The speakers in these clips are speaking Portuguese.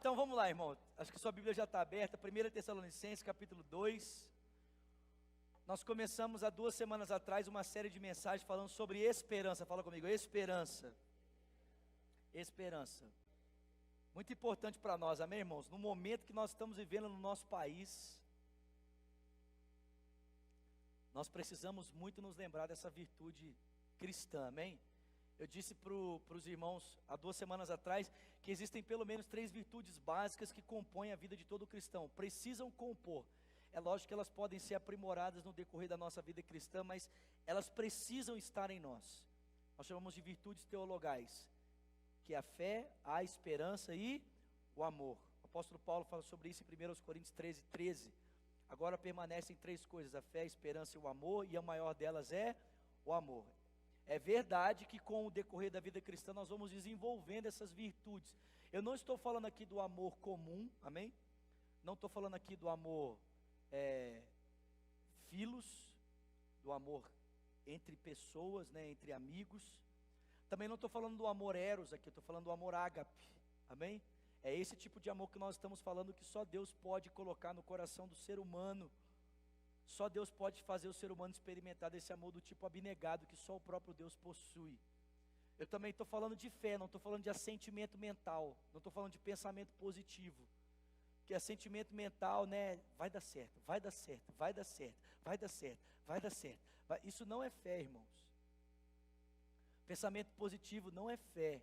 Então vamos lá, irmão. Acho que sua Bíblia já está aberta. 1 Tessalonicenses, capítulo 2. Nós começamos há 2 semanas atrás uma série de mensagens falando sobre esperança. Fala comigo, esperança. Esperança. Muito importante para nós, amém, irmãos? No momento que nós estamos vivendo no nosso país, nós precisamos muito nos lembrar dessa virtude cristã, amém? Eu disse para os irmãos há 2 semanas atrás que existem pelo menos 3 virtudes básicas que compõem a vida de todo cristão. Precisam compor. É lógico que elas podem ser aprimoradas no decorrer da nossa vida cristã, mas elas precisam estar em nós. Nós chamamos de virtudes teologais, que é a fé, a esperança e o amor. O apóstolo Paulo fala sobre isso em 1 Coríntios 13:13. Agora permanecem 3 coisas: a fé, a esperança e o amor, e a maior delas é o amor. É verdade que com o decorrer da vida cristã nós vamos desenvolvendo essas virtudes. Eu não estou falando aqui do amor comum, amém? Não estou falando aqui do amor filos, do amor entre pessoas, né, entre amigos. Também não estou falando do amor eros aqui, estou falando do amor ágape, amém? É esse tipo de amor que nós estamos falando, que só Deus pode colocar no coração do ser humano. Só Deus pode fazer o ser humano experimentar desse amor do tipo abnegado, que só o próprio Deus possui. Eu também estou falando de fé, não estou falando de assentimento mental, não estou falando de pensamento positivo. Porque assentimento mental, né, vai dar certo, vai dar certo, vai dar certo, vai dar certo, vai dar certo. Isso não é fé, irmãos. Pensamento positivo não é fé.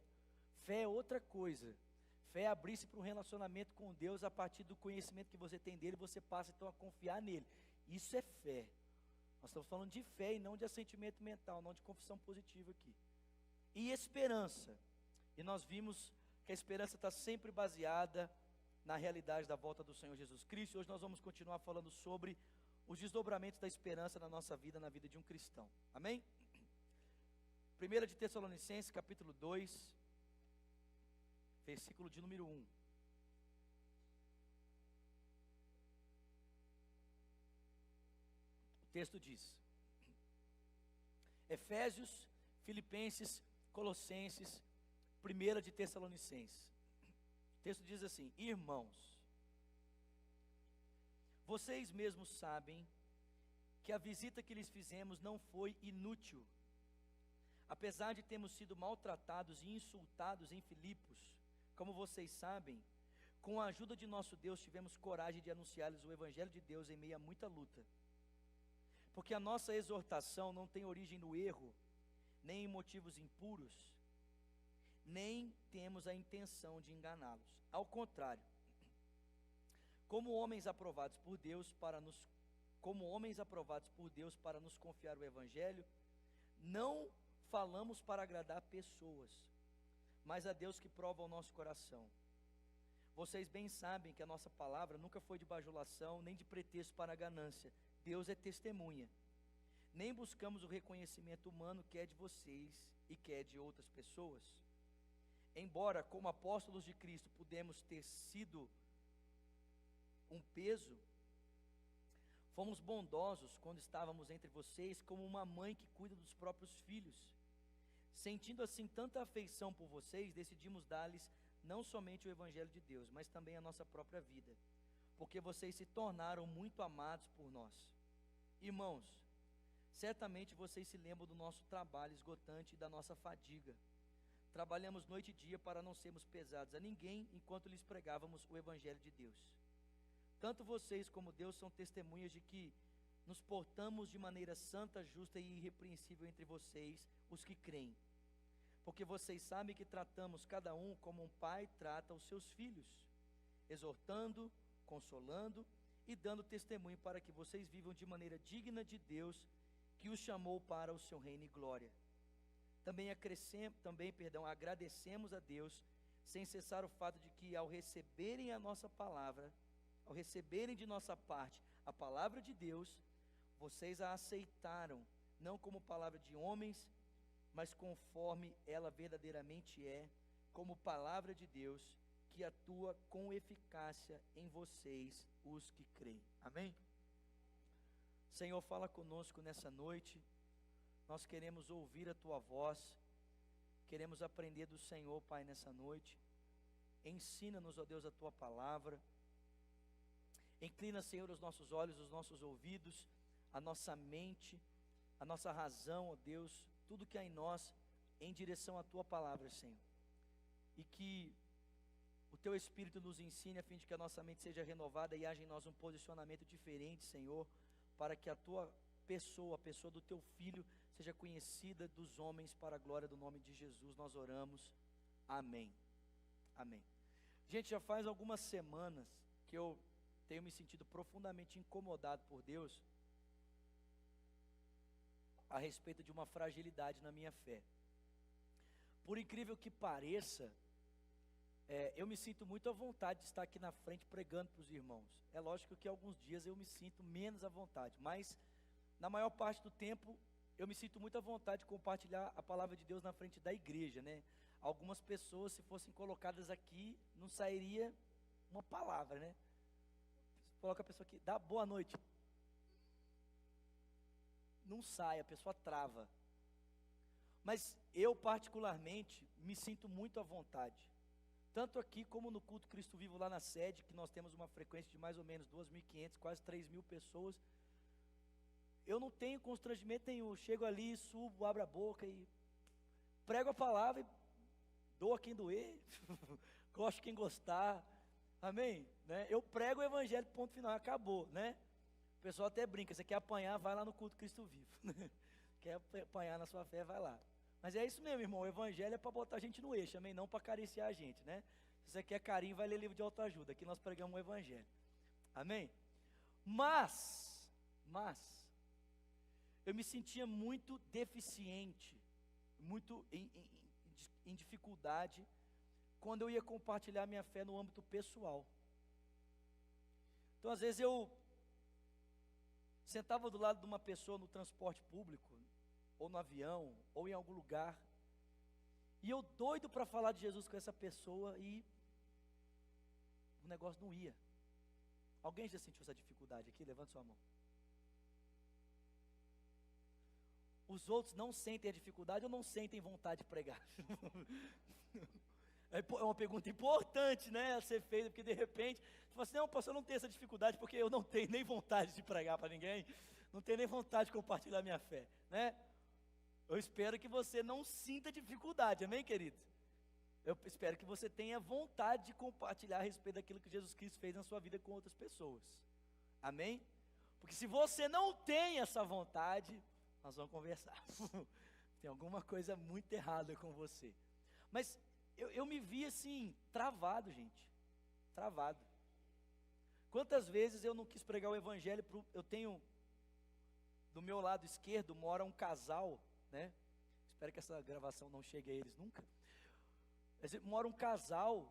Fé é outra coisa. Fé é abrir-se para um relacionamento com Deus a partir do conhecimento que você tem dele, você passa então a confiar nele. Isso é fé. Nós estamos falando de fé e não de assentimento mental, não de confissão positiva aqui. E esperança. E nós vimos que a esperança está sempre baseada na realidade da volta do Senhor Jesus Cristo. Hoje nós vamos continuar falando sobre os desdobramentos da esperança na nossa vida, na vida de um cristão. Amém? 1 de Tessalonicenses, capítulo 2, versículo de número 1. O texto diz: Efésios, Filipenses, Colossenses, 1 de Tessalonicenses. O texto diz assim: Irmãos, vocês mesmos sabem que a visita que lhes fizemos não foi inútil. Apesar de termos sido maltratados e insultados em Filipos, como vocês sabem, com a ajuda de nosso Deus tivemos coragem de anunciar-lhes o Evangelho de Deus em meio a muita luta. Porque a nossa exortação não tem origem no erro, nem em motivos impuros, nem temos a intenção de enganá-los. Ao contrário, como homens aprovados por Deus para nos confiar o Evangelho, não falamos para agradar pessoas, mas a Deus que prova o nosso coração. Vocês bem sabem que a nossa palavra nunca foi de bajulação, nem de pretexto para a ganância. Deus é testemunha. Nem buscamos o reconhecimento humano que é de vocês e que é de outras pessoas. Embora, como apóstolos de Cristo, pudemos ter sido um peso, fomos bondosos quando estávamos entre vocês, como uma mãe que cuida dos próprios filhos. Sentindo assim tanta afeição por vocês, decidimos dar-lhes não somente o Evangelho de Deus, mas também a nossa própria vida, porque vocês se tornaram muito amados por nós. Irmãos, certamente vocês se lembram do nosso trabalho esgotante e da nossa fadiga. Trabalhamos noite e dia para não sermos pesados a ninguém, enquanto lhes pregávamos o Evangelho de Deus. Tanto vocês como Deus são testemunhas de que nos portamos de maneira santa, justa e irrepreensível entre vocês, os que creem. Porque vocês sabem que tratamos cada um como um pai trata os seus filhos, exortando, consolando e dando testemunho para que vocês vivam de maneira digna de Deus, que os chamou para o seu reino e glória. Também agradecemos a Deus, sem cessar o fato de que ao receberem de nossa parte a palavra de Deus, vocês a aceitaram, não como palavra de homens, mas conforme ela verdadeiramente é, como palavra de Deus, que atua com eficácia em vocês, os que creem. Amém? Senhor, fala conosco nessa noite. Nós queremos ouvir a Tua voz, queremos aprender do Senhor, Pai, nessa noite. ensina-nos, ó Deus, a tua palavra. Inclina, Senhor, os nossos olhos, os nossos ouvidos, a nossa mente, a nossa razão, ó Deus, tudo que há em nós, em direção à tua palavra, Senhor. E que o teu Espírito nos ensine, a fim de que a nossa mente seja renovada e haja em nós um posicionamento diferente, Senhor, para que a tua pessoa, a pessoa do teu Filho, seja conhecida dos homens para a glória do nome de Jesus. Nós oramos. Amém. Amém. Gente, já faz algumas semanas que eu tenho me sentido profundamente incomodado por Deus a respeito de uma fragilidade na minha fé. Por incrível que pareça, eu me sinto muito à vontade de estar aqui na frente pregando para os irmãos. É lógico que alguns dias eu me sinto menos à vontade, mas na maior parte do tempo eu me sinto muito à vontade de compartilhar a palavra de Deus na frente da igreja, né? Algumas pessoas, se fossem colocadas aqui, não sairia uma palavra, né? Coloca a pessoa aqui, dá boa noite. Não sai, a pessoa trava. Mas eu particularmente me sinto muito à vontade. Tanto aqui como no culto Cristo Vivo lá na sede, que nós temos uma frequência de mais ou menos 2.500, quase 3.000 pessoas. Eu não tenho constrangimento nenhum, chego ali, subo, abro a boca e prego a palavra e dou a quem doer, gosto quem gostar, amém? Né? Eu prego o evangelho, ponto final, acabou, né? O pessoal até brinca, você quer apanhar, vai lá no culto Cristo Vivo, quer apanhar na sua fé, vai lá. Mas é isso mesmo, irmão, o evangelho é para botar a gente no eixo, amém? Não para acariciar a gente, né? Se você quer carinho, vai ler livro de autoajuda, aqui nós pregamos o evangelho, amém? Mas, eu me sentia muito deficiente, muito em dificuldade, quando eu ia compartilhar minha fé no âmbito pessoal. Então, às vezes eu sentava do lado de uma pessoa no transporte público, ou no avião, ou em algum lugar, e eu doido para falar de Jesus com essa pessoa, e o negócio não ia. Alguém já sentiu essa dificuldade aqui? Levante sua mão. Os outros não sentem a dificuldade ou não sentem vontade de pregar? É uma pergunta importante, né, a ser feita, porque de repente, você fala assim, não, pastor, eu não tenho essa dificuldade, porque eu não tenho nem vontade de pregar para ninguém, não tenho nem vontade de compartilhar minha fé, né? Eu espero que você não sinta dificuldade, amém, querido? Eu espero que você tenha vontade de compartilhar a respeito daquilo que Jesus Cristo fez na sua vida com outras pessoas, amém? Porque se você não tem essa vontade, nós vamos conversar. Tem alguma coisa muito errada com você. Mas eu me vi assim, travado, gente. Travado. Quantas vezes eu não quis pregar o evangelho eu tenho, do meu lado esquerdo, mora um casal, né? Espero que essa gravação não chegue a eles nunca. Mas mora um casal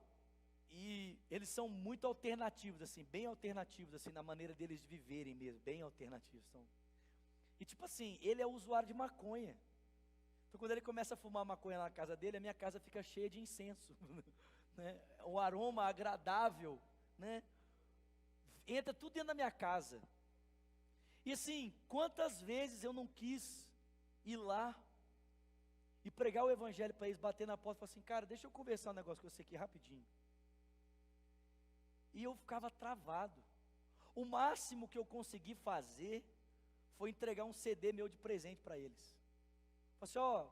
e eles são muito alternativos, assim, bem alternativos, assim, na maneira deles de viverem mesmo, bem alternativos. E tipo assim, ele é usuário de maconha. Então quando ele começa a fumar maconha na casa dele, a minha casa fica cheia de incenso, né? O aroma agradável, né? Entra tudo dentro da minha casa. E assim, quantas vezes eu não quis ir lá e pregar o evangelho para eles, bater na porta e falar assim, cara, deixa eu conversar um negócio com você aqui rapidinho. E eu ficava travado. O máximo que eu consegui fazer foi entregar um CD meu de presente para eles. Falei assim, ó,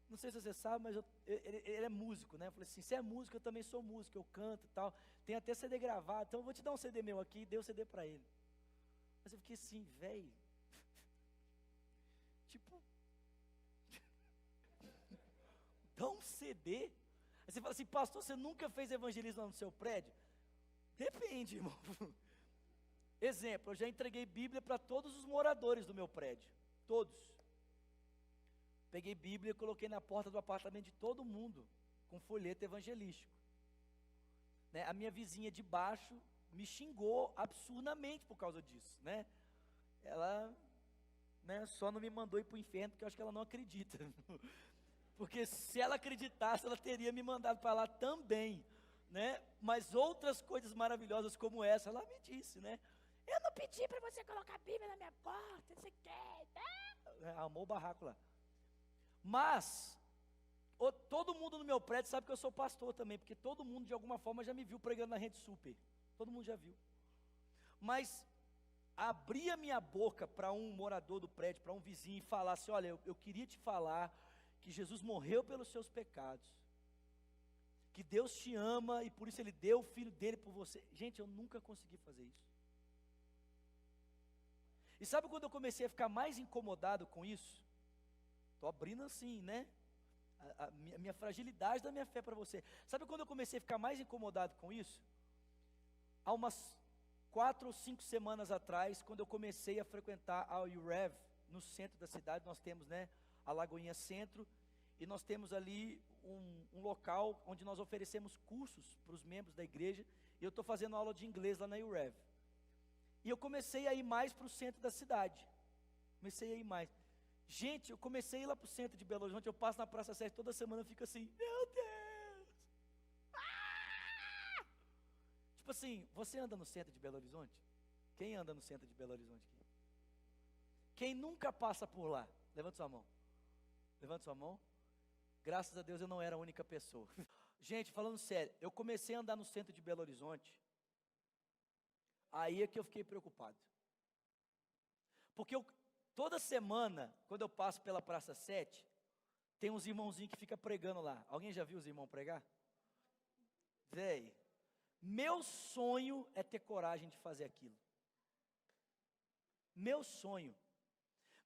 não sei se você sabe, mas ele é músico, né? Eu falei assim, você é músico, eu também sou músico, eu canto e tal, tem até CD gravado, então eu vou te dar um CD meu aqui, dei o CD para ele. Mas eu fiquei assim, velho, tipo, dá um CD? Aí você fala assim, pastor, você nunca fez evangelismo lá no seu prédio? Depende, irmão. Exemplo, eu já entreguei Bíblia para todos os moradores do meu prédio, todos. Peguei Bíblia e coloquei na porta do apartamento de todo mundo, com folheto evangelístico. Né? A minha vizinha de baixo me xingou absurdamente por causa disso, né? Ela, né, só não me mandou ir para o inferno, porque eu acho que ela não acredita. Porque se ela acreditasse, ela teria me mandado para lá também, né? Mas outras coisas maravilhosas como essa, ela me disse, né? Eu não pedi para você colocar a Bíblia na minha porta, você quer, né? Armou o barraco lá. Mas, Todo mundo no meu prédio sabe que eu sou pastor também, porque todo mundo de alguma forma já me viu pregando na Rede Super. Todo mundo já viu. Mas abrir a minha boca para um morador do prédio, para um vizinho, e falar assim: olha, eu queria te falar que Jesus morreu pelos seus pecados, que Deus te ama e por isso Ele deu o Filho dele por você. Gente, eu nunca consegui fazer isso. E sabe quando eu comecei a ficar mais incomodado com isso? Estou abrindo assim, né? A minha fragilidade da minha fé para você. Sabe quando eu comecei a ficar mais incomodado com isso? Há umas 4 ou 5 semanas atrás, quando eu comecei a frequentar a UREV, no centro da cidade, nós temos, né, a Lagoinha Centro, e nós temos ali um local onde nós oferecemos cursos para os membros da igreja, e eu estou fazendo aula de inglês lá na UREV. E eu comecei a ir mais para o centro da cidade. Comecei a ir mais. Gente, eu comecei a ir lá para o centro de Belo Horizonte, eu passo na Praça 7 toda semana, eu fico assim, meu Deus! Ah! Tipo assim, você anda no centro de Belo Horizonte? Quem anda no centro de Belo Horizonte aqui? Quem nunca passa por lá? Levanta sua mão. Levanta sua mão. Graças a Deus eu não era a única pessoa. Gente, falando sério, eu comecei a andar no centro de Belo Horizonte, aí é que eu fiquei preocupado. Porque toda semana, quando eu passo pela Praça 7, tem uns irmãozinhos que ficam pregando lá. Alguém já viu os irmãos pregar? Véi, meu sonho é ter coragem de fazer aquilo. Meu sonho.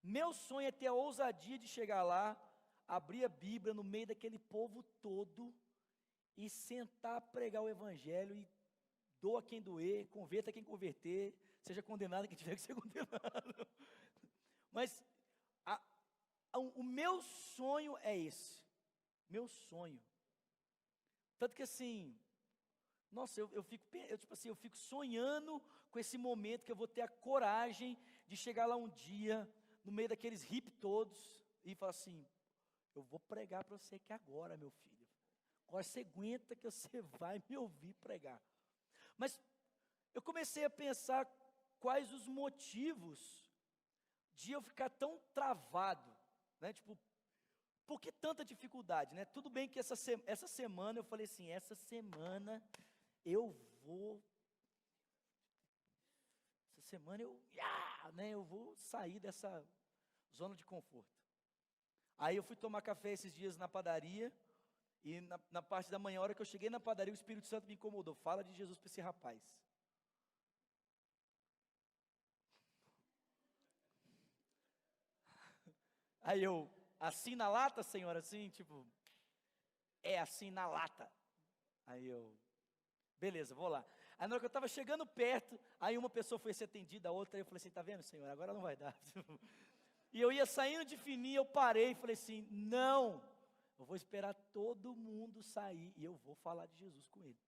Meu sonho é ter a ousadia de chegar lá, abrir a Bíblia no meio daquele povo todo e sentar, pregar o Evangelho e doa quem doer, converta quem converter, seja condenado quem tiver que ser condenado. Mas o meu sonho é esse. Meu sonho. Tanto que assim, nossa, eu fico sonhando com esse momento que eu vou ter a coragem de chegar lá um dia, no meio daqueles hippies todos, e falar assim: eu vou pregar para você aqui agora, meu filho. Agora você aguenta que você vai me ouvir pregar. Mas eu comecei a pensar quais os motivos de eu ficar tão travado, né? Tipo, por que tanta dificuldade, né? Tudo bem que essa semana eu falei assim: essa semana eu vou, eu vou sair dessa zona de conforto. Aí eu fui tomar café esses dias na padaria, e na parte da manhã, a hora que eu cheguei na padaria, o Espírito Santo me incomodou: fala de Jesus para esse rapaz. Aí eu, assim na lata, Senhor, assim, tipo, é assim na lata. Aí eu, beleza, vou lá. Aí na hora que eu estava chegando perto, aí uma pessoa foi ser atendida, a outra, aí eu falei assim: tá vendo, Senhor, agora não vai dar. E eu ia saindo de fininho, eu parei e falei assim: não, eu vou esperar todo mundo sair e eu vou falar de Jesus com ele.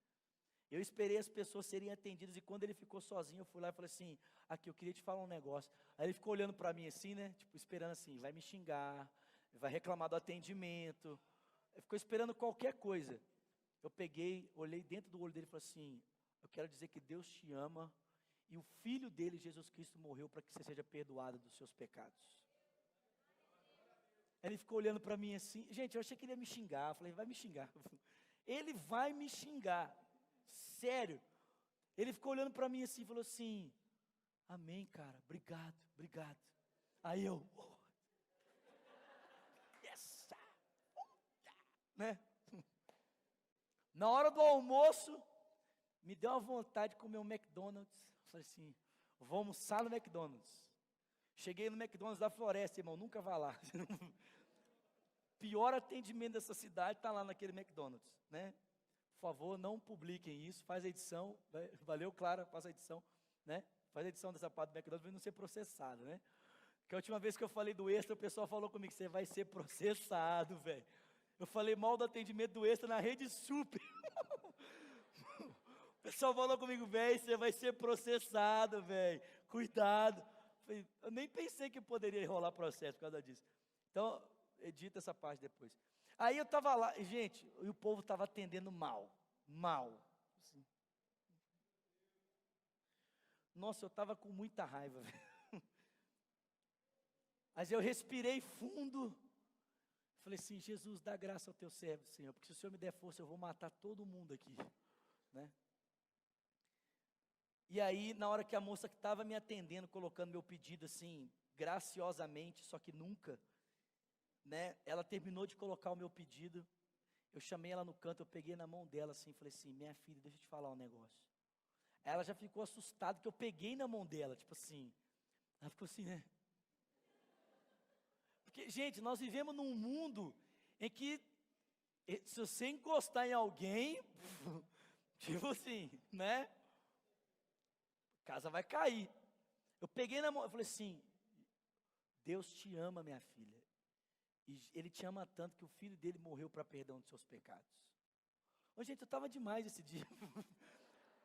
Eu esperei as pessoas serem atendidas, e quando ele ficou sozinho, eu fui lá e falei assim: aqui, eu queria te falar um negócio. Aí ele ficou olhando para mim assim, né, tipo, esperando assim: vai me xingar, vai reclamar do atendimento. Ele ficou esperando qualquer coisa. Eu peguei, olhei dentro do olho dele e falei assim: eu quero dizer que Deus te ama, e o Filho dele, Jesus Cristo, morreu para que você seja perdoado dos seus pecados. Ele ficou olhando para mim assim, gente, eu achei que ele ia me xingar. Eu falei: vai me xingar. Ele vai me xingar. Sério. Ele ficou olhando para mim assim e falou assim: amém, cara, obrigado, obrigado. Aí eu, yes, né? Na hora do almoço, me deu uma vontade de comer um McDonald's. Eu falei assim: vou almoçar no McDonald's. Cheguei no McDonald's da Floresta, irmão, nunca vá lá. Pior atendimento dessa cidade está lá naquele McDonald's, né? Por favor, não publiquem isso, faz a edição, valeu, Clara, faz a edição, né? Faz a edição dessa parte do McDonald's para não ser processado, né? Porque a última vez que eu falei do Extra, o pessoal falou comigo: você vai ser processado, velho. Eu falei mal do atendimento do Extra na Rede Super. O pessoal falou comigo: velho, você vai ser processado, velho. Cuidado. Eu nem pensei que poderia rolar processo por causa disso. Então, edita essa parte depois. Aí eu estava lá, gente, e o povo estava atendendo mal. Assim. Nossa, eu estava com muita raiva, velho. Mas eu respirei fundo, Falei assim, Jesus, dá graça ao teu servo, Senhor, porque se o Senhor me der força, eu vou matar todo mundo aqui, né? E aí, na hora que a moça que estava me atendendo, colocando meu pedido assim, graciosamente, só que nunca, né? Ela terminou de colocar o meu pedido, eu chamei ela no canto, eu peguei na mão dela assim, falei assim, minha filha, deixa eu te falar um negócio. Ela já ficou assustada que eu peguei na mão dela, tipo assim, ela ficou assim, né? Porque, gente, nós vivemos num mundo em que, se você encostar em alguém, tipo assim, né? A casa vai cair. Eu peguei na mão, eu falei assim, Deus te ama, minha filha. E Ele te ama tanto que o filho dele morreu para perdão dos seus pecados. Ô, gente, eu estava demais esse dia.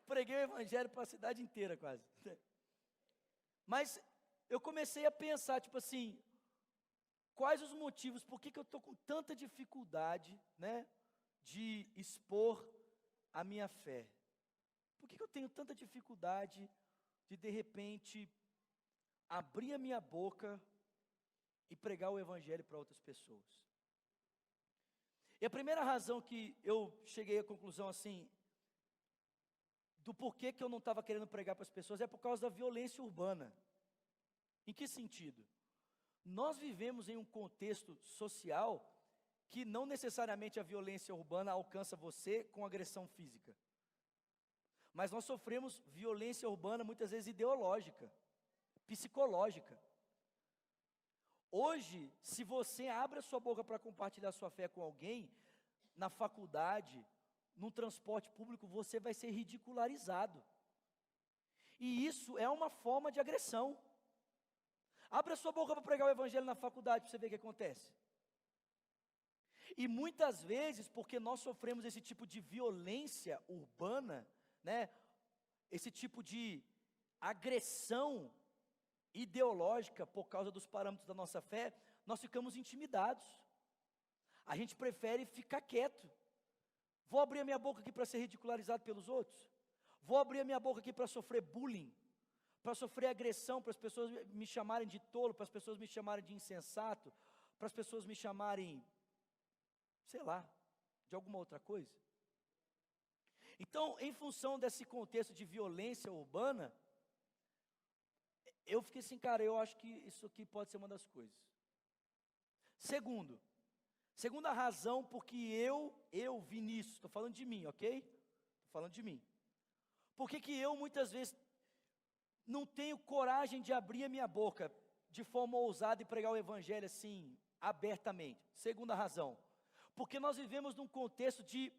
Preguei o evangelho para a cidade inteira quase. Mas eu comecei a pensar, tipo assim, quais os motivos, por que eu estou com tanta dificuldade, né, de expor a minha fé? Por que eu tenho tanta dificuldade de repente, abrir a minha boca e pregar o evangelho para outras pessoas? E a primeira razão que eu cheguei à conclusão assim, do porquê que eu não estava querendo pregar para as pessoas, é por causa da violência urbana. Em que sentido? Nós vivemos em um contexto social que não necessariamente a violência urbana alcança você com agressão física. Mas nós sofremos violência urbana muitas vezes ideológica, psicológica. Hoje, se você abre a sua boca para compartilhar sua fé com alguém, na faculdade, no transporte público, você vai ser ridicularizado. E isso é uma forma de agressão. Abre a sua boca para pregar o evangelho na faculdade, para você ver o que acontece. E muitas vezes, porque nós sofremos esse tipo de violência urbana, né, esse tipo de agressão ideológica por causa dos parâmetros da nossa fé, nós ficamos intimidados. A gente prefere ficar quieto. Vou abrir a minha boca aqui para ser ridicularizado pelos outros? Vou abrir a minha boca aqui para sofrer bullying, para sofrer agressão, para as pessoas me chamarem de tolo, para as pessoas me chamarem de insensato, para as pessoas me chamarem, sei lá, de alguma outra coisa? Então, em função desse contexto de violência urbana, eu fiquei assim, cara, eu acho que isso aqui pode ser uma das coisas. Segunda razão, porque eu, Vinícius, estou falando de mim, ok? Estou falando de mim. Por que eu muitas vezes não tenho coragem de abrir a minha boca de forma ousada e pregar o evangelho assim, abertamente? Segunda razão, porque nós vivemos num contexto de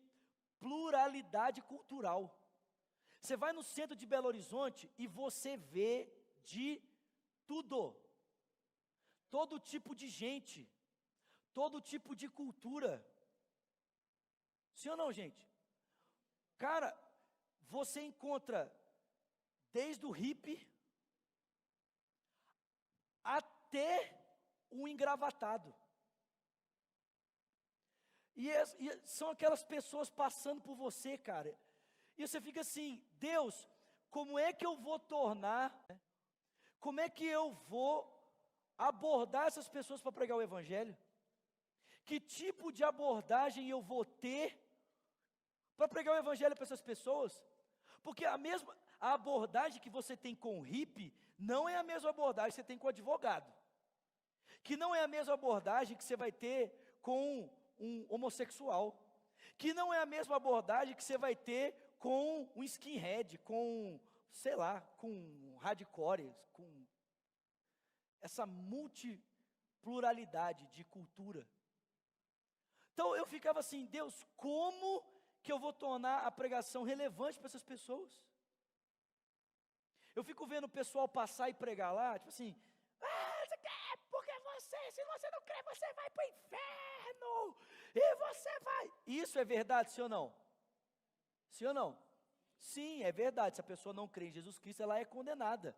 pluralidade cultural. Você vai no centro de Belo Horizonte e você vê de tudo. Todo tipo de gente, todo tipo de cultura. Sim ou não, gente? Cara, você encontra desde o hippie até o engravatado. E são aquelas pessoas passando por você, cara. E você fica assim, Deus, como é que eu vou tornar, como é que eu vou abordar essas pessoas para pregar o evangelho? Que tipo de abordagem eu vou ter para pregar o evangelho para essas pessoas? Porque a abordagem que você tem com o hippie, não é a mesma abordagem que você tem com o advogado. Que não é a mesma abordagem que você vai ter com um homossexual. Que não é a mesma abordagem que você vai ter com um skinhead, com, sei lá, com um hardcore, com essa multipluralidade de cultura. Então eu ficava assim, Deus, como que eu vou tornar a pregação relevante para essas pessoas? Eu fico vendo o pessoal passar e pregar lá, tipo assim, você quer, porque se você não crê, você vai para o inferno, e você vai. Isso é verdade, sim ou não? Sim ou não? Sim, é verdade, se a pessoa não crê em Jesus Cristo, ela é condenada.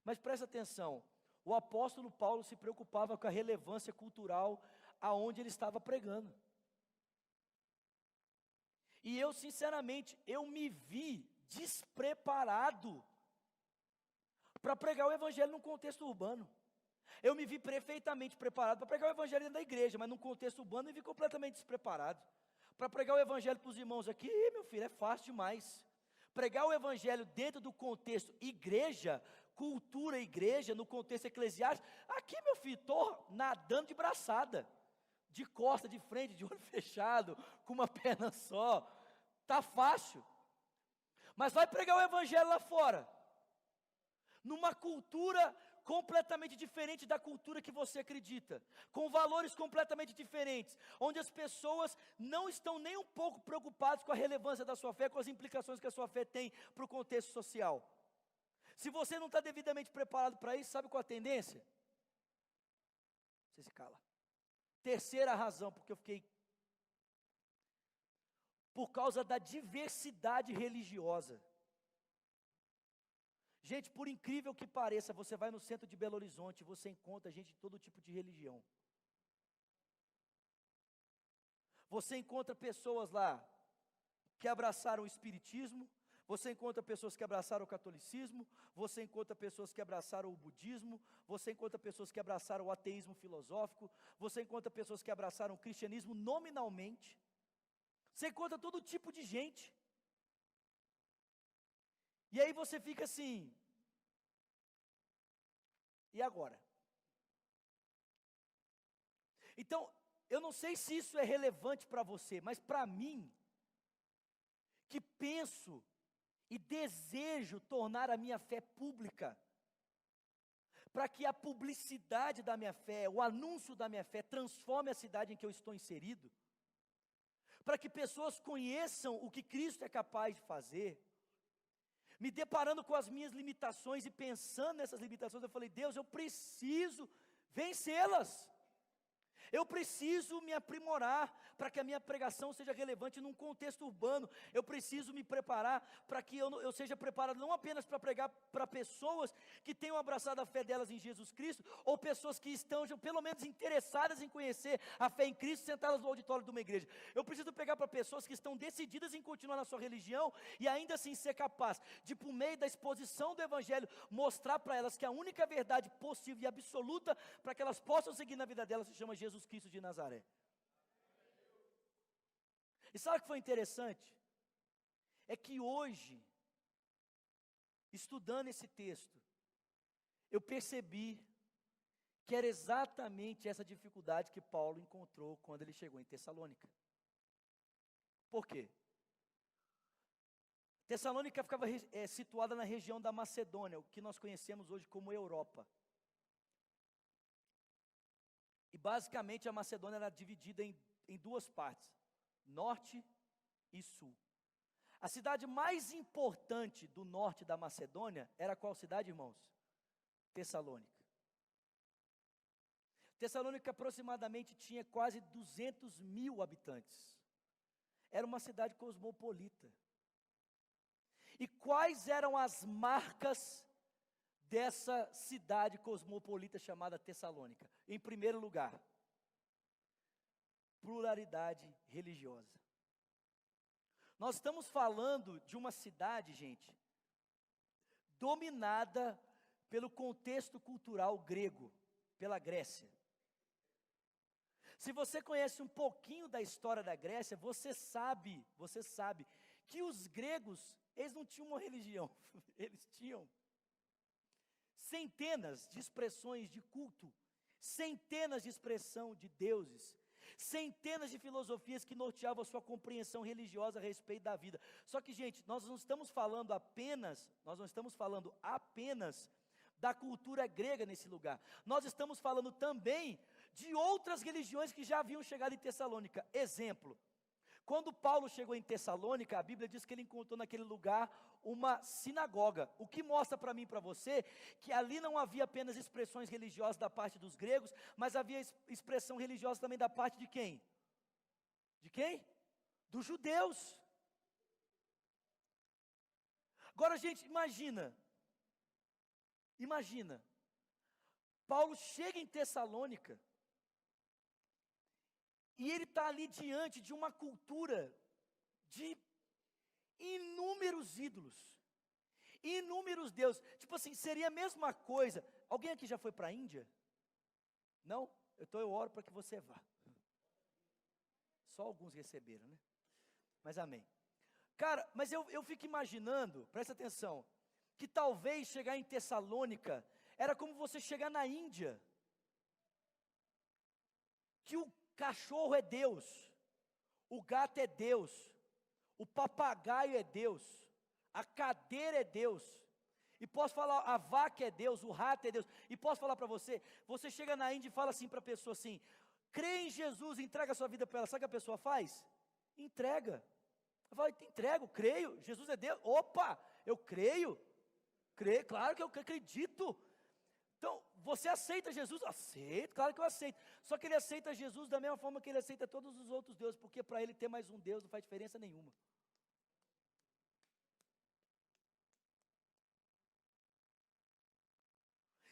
Mas presta atenção, o apóstolo Paulo se preocupava com a relevância cultural aonde ele estava pregando. E eu, sinceramente, eu me vi despreparado para pregar o evangelho num contexto urbano. Eu me vi perfeitamente preparado para pregar o evangelho dentro da igreja, mas num contexto urbano eu me vi completamente despreparado. Para pregar o evangelho para os irmãos aqui, meu filho, é fácil demais. Pregar o evangelho dentro do contexto igreja, cultura igreja, no contexto eclesiástico, aqui, meu filho, estou nadando de braçada, de costa, de frente, de olho fechado, com uma perna só, está fácil. Mas vai pregar o evangelho lá fora, numa cultura completamente diferente da cultura que você acredita, com valores completamente diferentes, onde as pessoas não estão nem um pouco preocupadas com a relevância da sua fé, com as implicações que a sua fé tem para o contexto social. Se você não está devidamente preparado para isso, sabe qual a tendência? Você se cala. Terceira razão, porque eu fiquei... Por causa da diversidade religiosa. Gente, por incrível que pareça, você vai no centro de Belo Horizonte, você encontra gente de todo tipo de religião. Você encontra pessoas lá que abraçaram o espiritismo, você encontra pessoas que abraçaram o catolicismo, você encontra pessoas que abraçaram o budismo, você encontra pessoas que abraçaram o ateísmo filosófico, você encontra pessoas que abraçaram o cristianismo nominalmente. Você encontra todo tipo de gente. E aí você fica assim, e agora? Então, eu não sei se isso é relevante para você, mas para mim, que penso e desejo tornar a minha fé pública, para que a publicidade da minha fé, o anúncio da minha fé, transforme a cidade em que eu estou inserido, para que pessoas conheçam o que Cristo é capaz de fazer. Me deparando com as minhas limitações e pensando nessas limitações, eu falei, Deus, eu preciso vencê-las. Eu preciso me aprimorar para que a minha pregação seja relevante num contexto urbano. Eu preciso me preparar para que eu seja preparado não apenas para pregar para pessoas que tenham abraçado a fé delas em Jesus Cristo, ou pessoas que estão pelo menos interessadas em conhecer a fé em Cristo, sentadas no auditório de uma igreja. Eu preciso pegar para pessoas que estão decididas em continuar na sua religião e ainda assim ser capaz de, por meio da exposição do Evangelho, mostrar para elas que a única verdade possível e absoluta para que elas possam seguir na vida delas se chama Jesus Cristo de Nazaré. E sabe o que foi interessante? É que hoje, estudando esse texto, eu percebi que era exatamente essa dificuldade que Paulo encontrou quando ele chegou em Tessalônica. Por quê? Tessalônica ficava situada na região da Macedônia, o que nós conhecemos hoje como Europa. E basicamente a Macedônia era dividida em duas partes, norte e sul. A cidade mais importante do norte da Macedônia era qual cidade, irmãos? Tessalônica. Tessalônica aproximadamente tinha quase 200 mil habitantes. Era uma cidade cosmopolita. E quais eram as marcas dessa cidade cosmopolita chamada Tessalônica? Em primeiro lugar, pluralidade religiosa. Nós estamos falando de uma cidade, gente, dominada pelo contexto cultural grego, pela Grécia. Se você conhece um pouquinho da história da Grécia, você sabe que os gregos, eles não tinham uma religião, eles tinham centenas de expressões de culto, centenas de expressão de deuses, centenas de filosofias que norteavam a sua compreensão religiosa a respeito da vida. Só que, gente, nós não estamos falando apenas da cultura grega nesse lugar. Nós estamos falando também de outras religiões que já haviam chegado em Tessalônica. Exemplo, quando Paulo chegou em Tessalônica, a Bíblia diz que ele encontrou naquele lugar uma sinagoga, o que mostra para mim e para você, que ali não havia apenas expressões religiosas da parte dos gregos, mas havia expressão religiosa também da parte de quem? De quem? Dos judeus. Agora, gente, imagina, Paulo chega em Tessalônica, e ele está ali diante de uma cultura de inúmeros ídolos, inúmeros deuses. Tipo assim, seria a mesma coisa. Alguém aqui já foi para a Índia? Não? Eu oro para que você vá. Só alguns receberam, né? Mas amém. Cara, mas eu fico imaginando, presta atenção, que talvez chegar em Tessalônica era como você chegar na Índia. Que o cachorro é Deus, o gato é Deus, o papagaio é Deus, a cadeira é Deus. E posso falar, a vaca é Deus, o rato é Deus. E posso falar para você, você chega na Índia e fala assim para a pessoa assim, crê em Jesus, entrega a sua vida para ela. Sabe o que a pessoa faz? Entrega. Eu falo, entrego, creio, Jesus é Deus. Opa, eu creio, claro que eu acredito. Então, você aceita Jesus? Aceito, claro que eu aceito. Só que ele aceita Jesus da mesma forma que ele aceita todos os outros deuses, porque para ele ter mais um Deus não faz diferença nenhuma.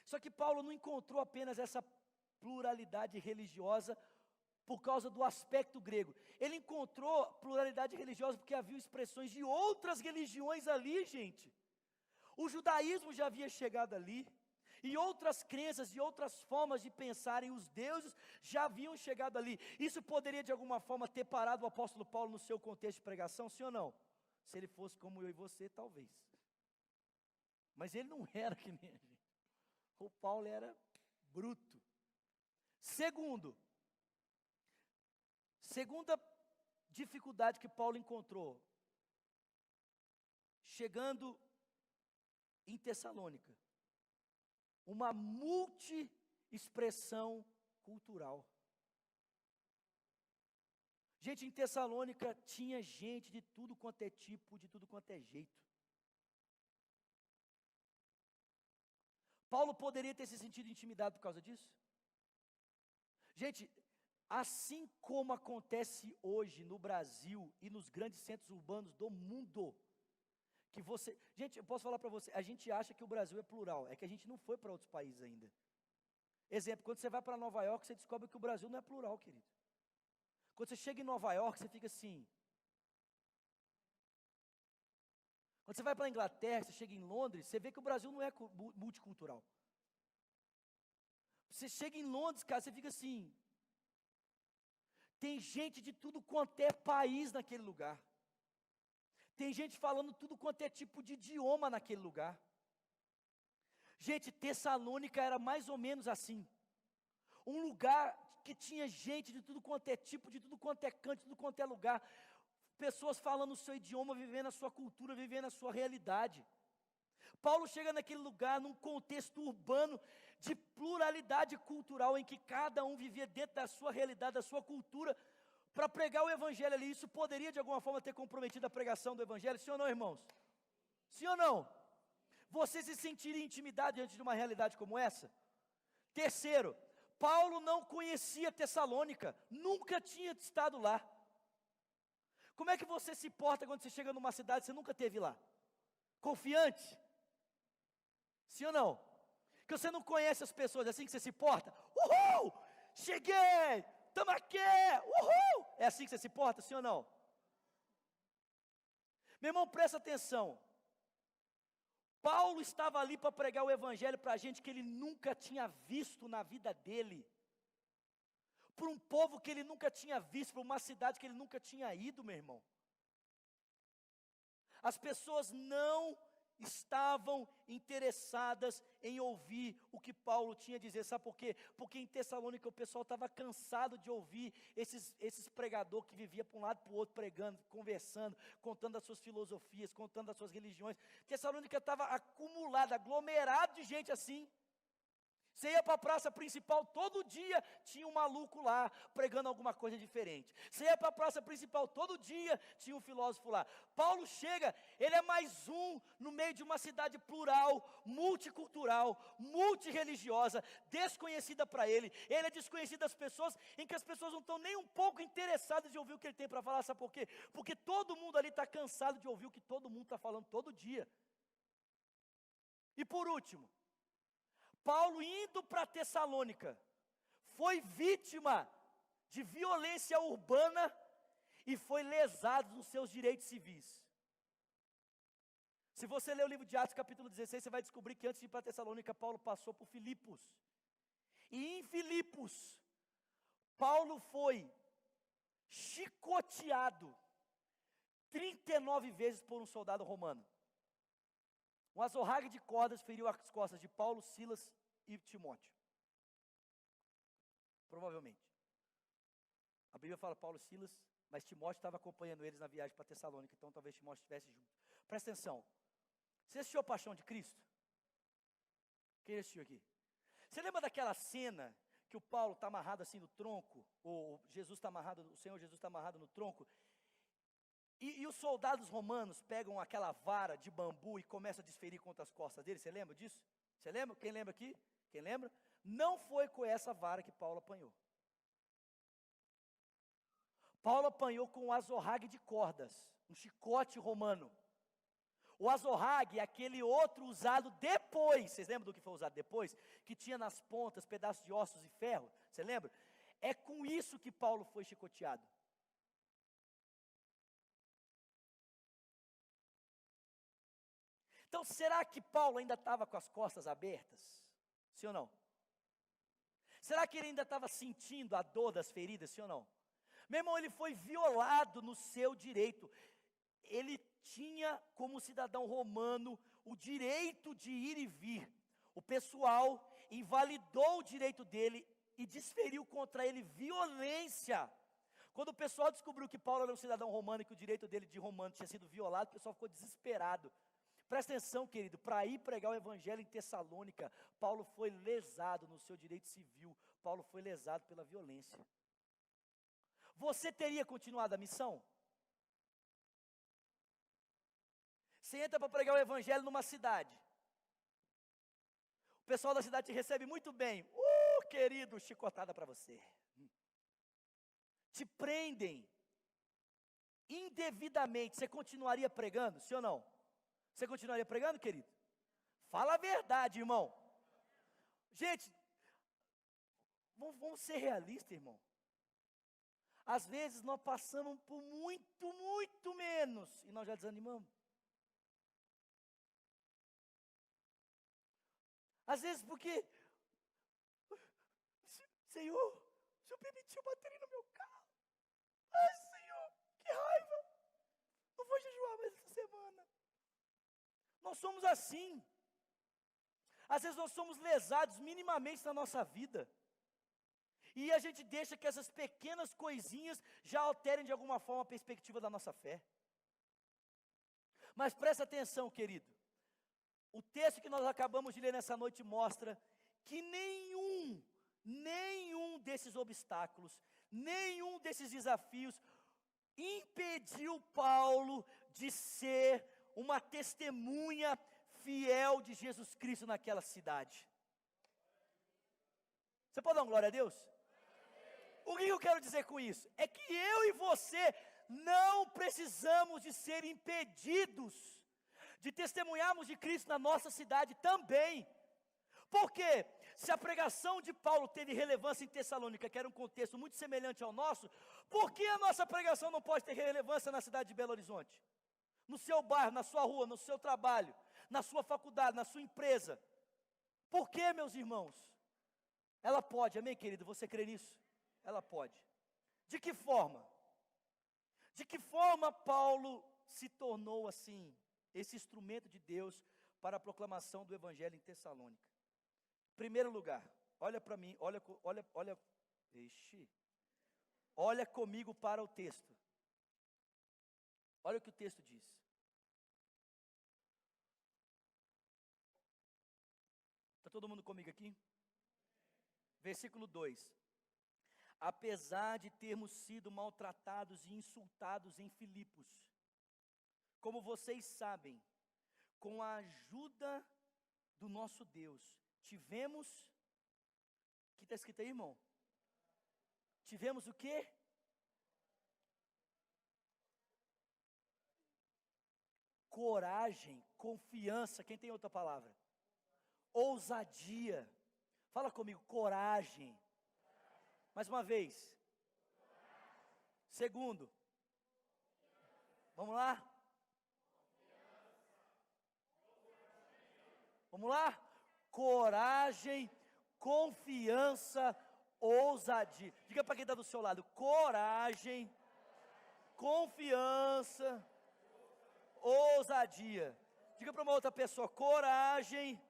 Só que Paulo não encontrou apenas essa pluralidade religiosa por causa do aspecto grego. Ele encontrou pluralidade religiosa porque havia expressões de outras religiões ali, gente. O judaísmo já havia chegado ali. E outras crenças e outras formas de pensarem os deuses já haviam chegado ali. Isso poderia de alguma forma ter parado o apóstolo Paulo no seu contexto de pregação, sim ou não? Se ele fosse como eu e você, talvez. Mas ele não era que nem a gente. O Paulo era bruto. Segunda dificuldade que Paulo encontrou, chegando em Tessalônica, uma multi-expressão cultural. Gente, em Tessalônica tinha gente de tudo quanto é tipo, de tudo quanto é jeito. Paulo poderia ter se sentido intimidado por causa disso? Gente, assim como acontece hoje no Brasil e nos grandes centros urbanos do mundo, que você, gente, eu posso falar para você, a gente acha que o Brasil é plural, é que a gente não foi para outros países ainda. Exemplo, quando você vai para Nova York, você descobre que o Brasil não é plural, querido. Quando você chega em Nova York, você fica assim. Quando você vai para a Inglaterra, você chega em Londres, você vê que o Brasil não é multicultural. Você chega em Londres, cara, você fica assim. Tem gente de tudo quanto é país naquele lugar. Tem gente falando tudo quanto é tipo de idioma naquele lugar. Gente, Tessalônica era mais ou menos assim. Um lugar que tinha gente de tudo quanto é tipo, de tudo quanto é canto, de tudo quanto é lugar. Pessoas falando o seu idioma, vivendo a sua cultura, vivendo a sua realidade. Paulo chega naquele lugar, num contexto urbano, de pluralidade cultural, em que cada um vivia dentro da sua realidade, da sua cultura, para pregar o evangelho ali. Isso poderia de alguma forma ter comprometido a pregação do evangelho, sim ou não, irmãos? Sim ou não? Você se sentiria intimidado diante de uma realidade como essa? Terceiro, Paulo não conhecia Tessalônica, nunca tinha estado lá. Como é que você se porta quando você chega numa cidade que você nunca esteve lá? Confiante? Sim ou não? Que você não conhece as pessoas, é assim que você se porta? Uhul! Cheguei! Estamos aqui! Uhul! É assim que você se porta, sim ou não? Meu irmão, presta atenção. Paulo estava ali para pregar o evangelho para gente que ele nunca tinha visto na vida dele. Para um povo que ele nunca tinha visto, para uma cidade que ele nunca tinha ido, meu irmão. As pessoas não estavam interessadas em ouvir o que Paulo tinha a dizer. Sabe por quê? Porque em Tessalônica o pessoal estava cansado de ouvir esses pregadores que viviam para um lado e para o outro pregando, conversando, contando as suas filosofias, contando as suas religiões. Tessalônica estava acumulada, aglomerado de gente assim. Você ia para a praça principal, todo dia tinha um maluco lá, pregando alguma coisa diferente. Você ia para a praça principal, todo dia tinha um filósofo lá. Paulo chega, ele é mais um no meio de uma cidade plural, multicultural, multireligiosa, desconhecida para ele. Ele é desconhecido das pessoas, em que as pessoas não estão nem um pouco interessadas de ouvir o que ele tem para falar. Sabe por quê? Porque todo mundo ali está cansado de ouvir o que todo mundo está falando todo dia. E por último, Paulo indo para Tessalônica, foi vítima de violência urbana e foi lesado nos seus direitos civis. Se você ler o livro de Atos capítulo 16, você vai descobrir que antes de ir para Tessalônica, Paulo passou por Filipos. E em Filipos, Paulo foi chicoteado 39 vezes por um soldado romano. Um azorrague de cordas feriu as costas de Paulo, Silas e Timóteo. Provavelmente. A Bíblia fala Paulo e Silas, mas Timóteo estava acompanhando eles na viagem para Tessalônica, então talvez Timóteo estivesse junto. Presta atenção. Você assistiu a Paixão de Cristo? Quem assistiu aqui? Você lembra daquela cena que o Paulo está amarrado assim no tronco, ou Jesus está amarrado, o Senhor Jesus está amarrado no tronco, e os soldados romanos pegam aquela vara de bambu e começam a desferir contra as costas dele? Você lembra disso? Você lembra? Quem lembra aqui? Quem lembra? Não foi com essa vara que Paulo apanhou. Paulo apanhou com um azorrague de cordas, um chicote romano. O azorrague é aquele outro usado depois. Vocês lembram do que foi usado depois? Que tinha nas pontas pedaços de ossos e ferro. Você lembra? É com isso que Paulo foi chicoteado. Então, será que Paulo ainda estava com as costas abertas? Sim ou não? Será que ele ainda estava sentindo a dor das feridas? Sim ou não? Meu irmão, ele foi violado no seu direito. Ele tinha, como cidadão romano, o direito de ir e vir. O pessoal invalidou o direito dele e desferiu contra ele violência. Quando o pessoal descobriu que Paulo era um cidadão romano e que o direito dele de romano tinha sido violado, o pessoal ficou desesperado. Presta atenção, querido, para ir pregar o evangelho em Tessalônica, Paulo foi lesado no seu direito civil, Paulo foi lesado pela violência. Você teria continuado a missão? Você entra para pregar o evangelho numa cidade. O pessoal da cidade te recebe muito bem. Querido, chicotada para você. Te prendem indevidamente. Você continuaria pregando, sim ou não? Você continuaria pregando, querido? Fala a verdade, irmão. Gente, vamos ser realistas, irmão. Às vezes nós passamos por muito menos e nós já desanimamos. Às vezes porque, Senhor, o Senhor permitiu baterem no meu carro. Ai, Senhor, que raiva. Não vou jejuar mais essa semana. Nós somos assim. Às vezes nós somos lesados minimamente na nossa vida. E a gente deixa que essas pequenas coisinhas já alterem de alguma forma a perspectiva da nossa fé. Mas presta atenção, querido. O texto que nós acabamos de ler nessa noite mostra que nenhum desses obstáculos, nenhum desses desafios impediu Paulo de ser uma testemunha fiel de Jesus Cristo naquela cidade. Você pode dar uma glória a Deus? O que eu quero dizer com isso? É que eu e você não precisamos de ser impedidos de testemunharmos de Cristo na nossa cidade também. Por quê? Se a pregação de Paulo teve relevância em Tessalônica, que era um contexto muito semelhante ao nosso, por que a nossa pregação não pode ter relevância na cidade de Belo Horizonte? No seu bairro, na sua rua, no seu trabalho, na sua faculdade, na sua empresa? Por que, meus irmãos? Ela pode, amém, querido? Você crê nisso? Ela pode. De que forma? De que forma Paulo se tornou assim, esse instrumento de Deus para a proclamação do evangelho em Tessalônica? Em primeiro lugar, olha para mim, olha comigo para o texto. Olha o que o texto diz. Está todo mundo comigo aqui? Versículo 2. Apesar de termos sido maltratados e insultados em Filipos, como vocês sabem, com a ajuda do nosso Deus, tivemos, o que está escrito aí, irmão? Tivemos o quê? Coragem, confiança, quem tem outra palavra? Ousadia. Fala comigo, coragem. Mais uma vez. Segundo. Vamos lá? Vamos lá? Coragem, confiança, ousadia. Diga para quem está do seu lado: coragem, confiança, ousadia. Diga para uma outra pessoa: coragem,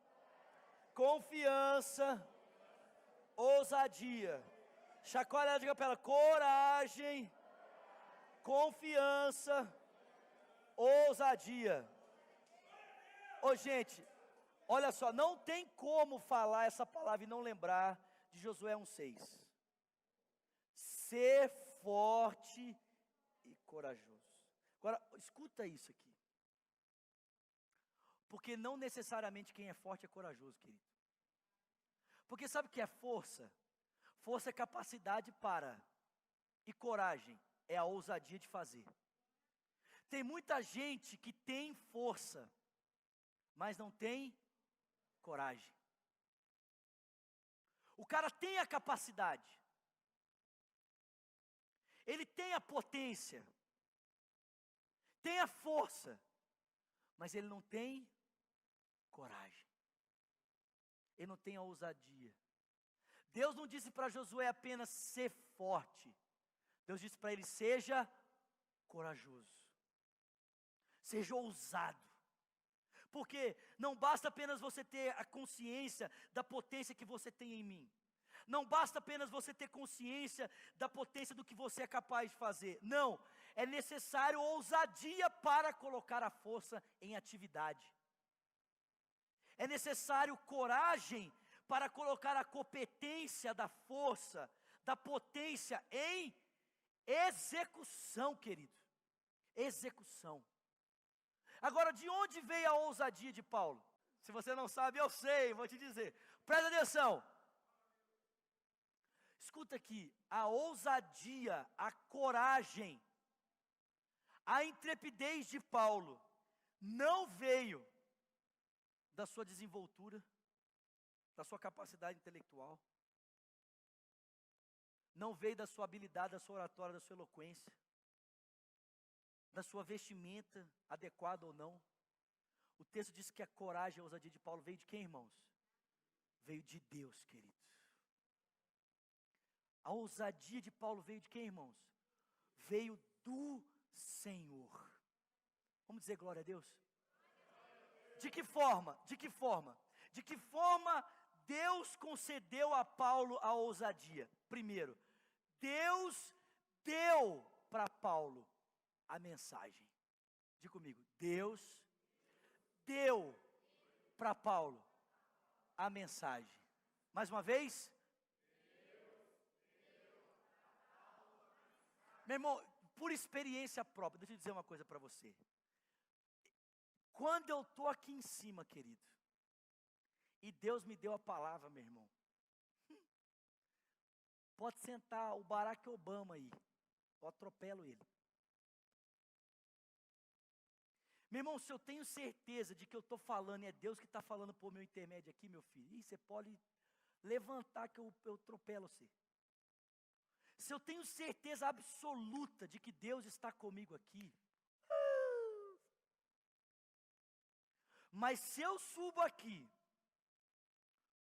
confiança, ousadia. Chacoalha ela, diga para ela: coragem, confiança, ousadia. Ô gente, olha só, não tem como falar essa palavra e não lembrar de Josué 1,6. Ser forte e corajoso. Agora, escuta isso aqui. Porque não necessariamente quem é forte é corajoso, querido. Porque sabe o que é força? Força é capacidade para, e coragem é a ousadia de fazer. Tem muita gente que tem força, mas não tem coragem. O cara tem a capacidade, ele tem a potência, tem a força, mas ele não tem coragem, ele não tem a ousadia. Deus não disse para Josué apenas ser forte, Deus disse para ele: seja corajoso, seja ousado. Porque não basta apenas você ter a consciência da potência que você tem em mim. Não basta apenas você ter consciência da potência do que você é capaz de fazer. Não, é necessário ousadia para colocar a força em atividade. É necessário coragem para colocar a competência da força, da potência em execução, querido. Execução. Agora, de onde veio a ousadia de Paulo? Se você não sabe, eu sei, vou te dizer. Presta atenção. Escuta aqui, a ousadia, a coragem, a intrepidez de Paulo não veio da sua desenvoltura, da sua capacidade intelectual, não veio da sua habilidade, da sua oratória, da sua eloquência, da sua vestimenta adequada ou não. O texto diz que a coragem e a ousadia de Paulo veio de quem, irmãos? Veio de Deus, querido. A ousadia de Paulo veio de quem, irmãos? Veio do Senhor. Vamos dizer glória a Deus? De que forma? De que forma? De que forma Deus concedeu a Paulo a ousadia? Primeiro, Deus deu para Paulo a mensagem. Diga comigo: Deus deu para Paulo a mensagem. Mais uma vez. Meu irmão, por experiência própria, deixa eu dizer uma coisa para você. Quando eu estou aqui em cima, querido, e Deus me deu a palavra, meu irmão, pode sentar o Barack Obama aí, eu atropelo ele. Meu irmão, se eu tenho certeza de que eu estou falando e é Deus que está falando por meu intermédio aqui, meu filho, você pode levantar que eu atropelo você. Se eu tenho certeza absoluta de que Deus está comigo aqui, mas se eu subo aqui,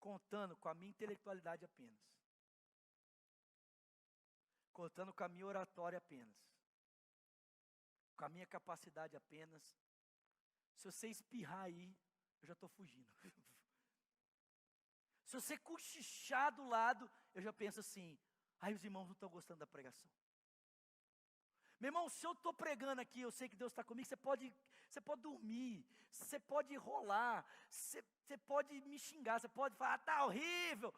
contando com a minha intelectualidade apenas, contando com a minha oratória apenas, com a minha capacidade apenas, se você espirrar aí, eu já estou fugindo. Se você cochichar do lado, eu já penso assim: ai, os irmãos não estão gostando da pregação. Meu irmão, se eu estou pregando aqui, eu sei que Deus está comigo, você pode dormir, você pode rolar, você pode me xingar, você pode falar: está horrível.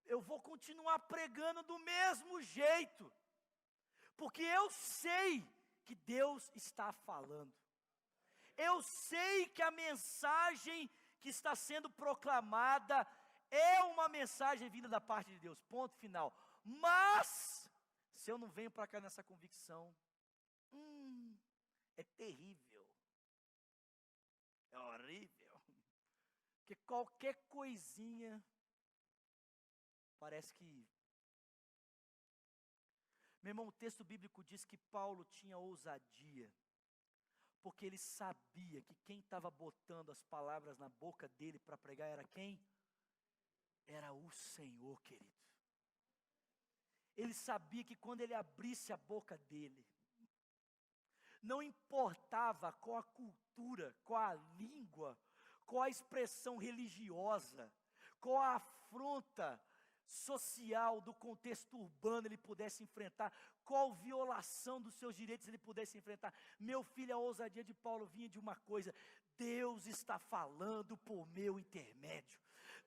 Eu vou continuar pregando do mesmo jeito, porque eu sei que Deus está falando. Eu sei que a mensagem que está sendo proclamada é uma mensagem vinda da parte de Deus, ponto final. Mas, se eu não venho para cá nessa convicção, é terrível, é horrível, porque qualquer coisinha, parece que... Meu irmão, o texto bíblico diz que Paulo tinha ousadia, porque ele sabia que quem estava botando as palavras na boca dele para pregar era quem? era o Senhor, querido. Ele sabia que quando ele abrisse a boca dele, não importava qual a cultura, qual a língua, qual a expressão religiosa, qual a afronta social do contexto urbano ele pudesse enfrentar, qual violação dos seus direitos ele pudesse enfrentar. Meu filho, a ousadia de Paulo vinha de uma coisa: Deus está falando por meu intermédio.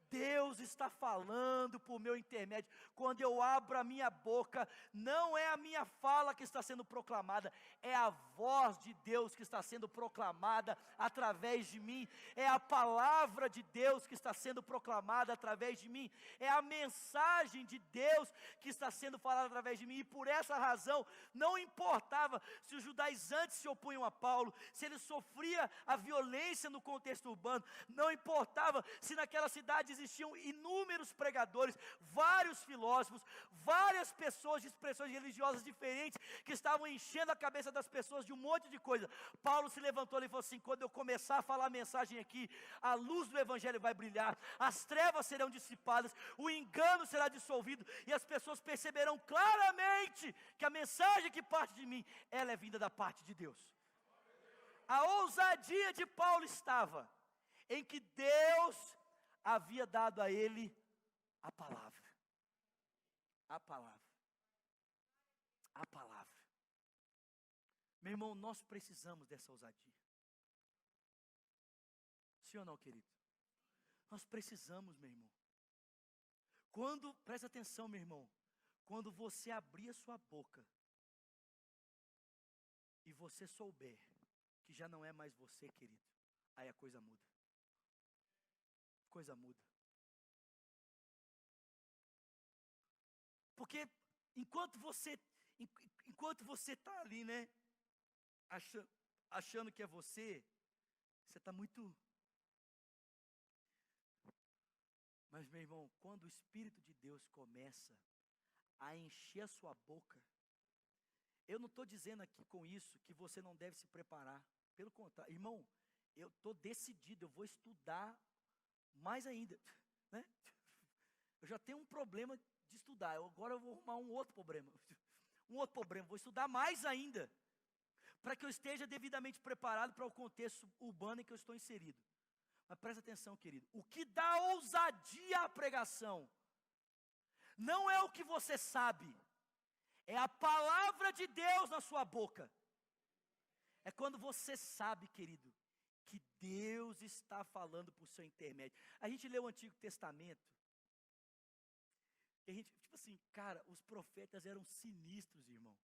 Deus está falando por meu intermédio. Quando eu abro a minha boca, não é a minha fala que está sendo proclamada, é a voz de Deus que está sendo proclamada através de mim, é a palavra de Deus que está sendo proclamada através de mim, é a mensagem de Deus que está sendo falada através de mim. E por essa razão, não importava se os judaizantes se opunham a Paulo, se ele sofria a violência no contexto urbano, não importava se naquela cidade existiam inúmeros pregadores, vários filósofos, várias pessoas de expressões religiosas diferentes que estavam enchendo a cabeça das pessoas de um monte de coisa. Paulo se levantou e falou assim: quando eu começar a falar a mensagem aqui, a luz do evangelho vai brilhar, as trevas serão dissipadas, o engano será dissolvido e as pessoas perceberão claramente que a mensagem que parte de mim, ela é vinda da parte de Deus. A ousadia de Paulo estava em que Deus havia dado a ele a palavra. A palavra. A palavra. Meu irmão, nós precisamos dessa ousadia. Sim ou não, querido? Nós precisamos, meu irmão. Presta atenção, meu irmão, quando você abrir a sua boca e você souber que já não é mais você, querido, aí a coisa muda. Coisa muda. Porque enquanto você está ali, né, achando que é você está muito. Mas, meu irmão, quando o Espírito de Deus começa a encher a sua boca, eu não estou dizendo aqui com isso que você não deve se preparar. Pelo contrário, irmão, eu estou decidido, eu vou estudar mais ainda, né? Eu já tenho um problema de estudar, agora eu vou arrumar um outro problema, vou estudar mais ainda, para que eu esteja devidamente preparado para o contexto urbano em que eu estou inserido. Mas presta atenção, querido, o que dá ousadia à pregação, não é o que você sabe, é a palavra de Deus na sua boca. É quando você sabe, querido, que Deus está falando por seu intermédio. A gente lê o Antigo Testamento, e a gente, tipo assim, cara, os profetas eram sinistros, irmão.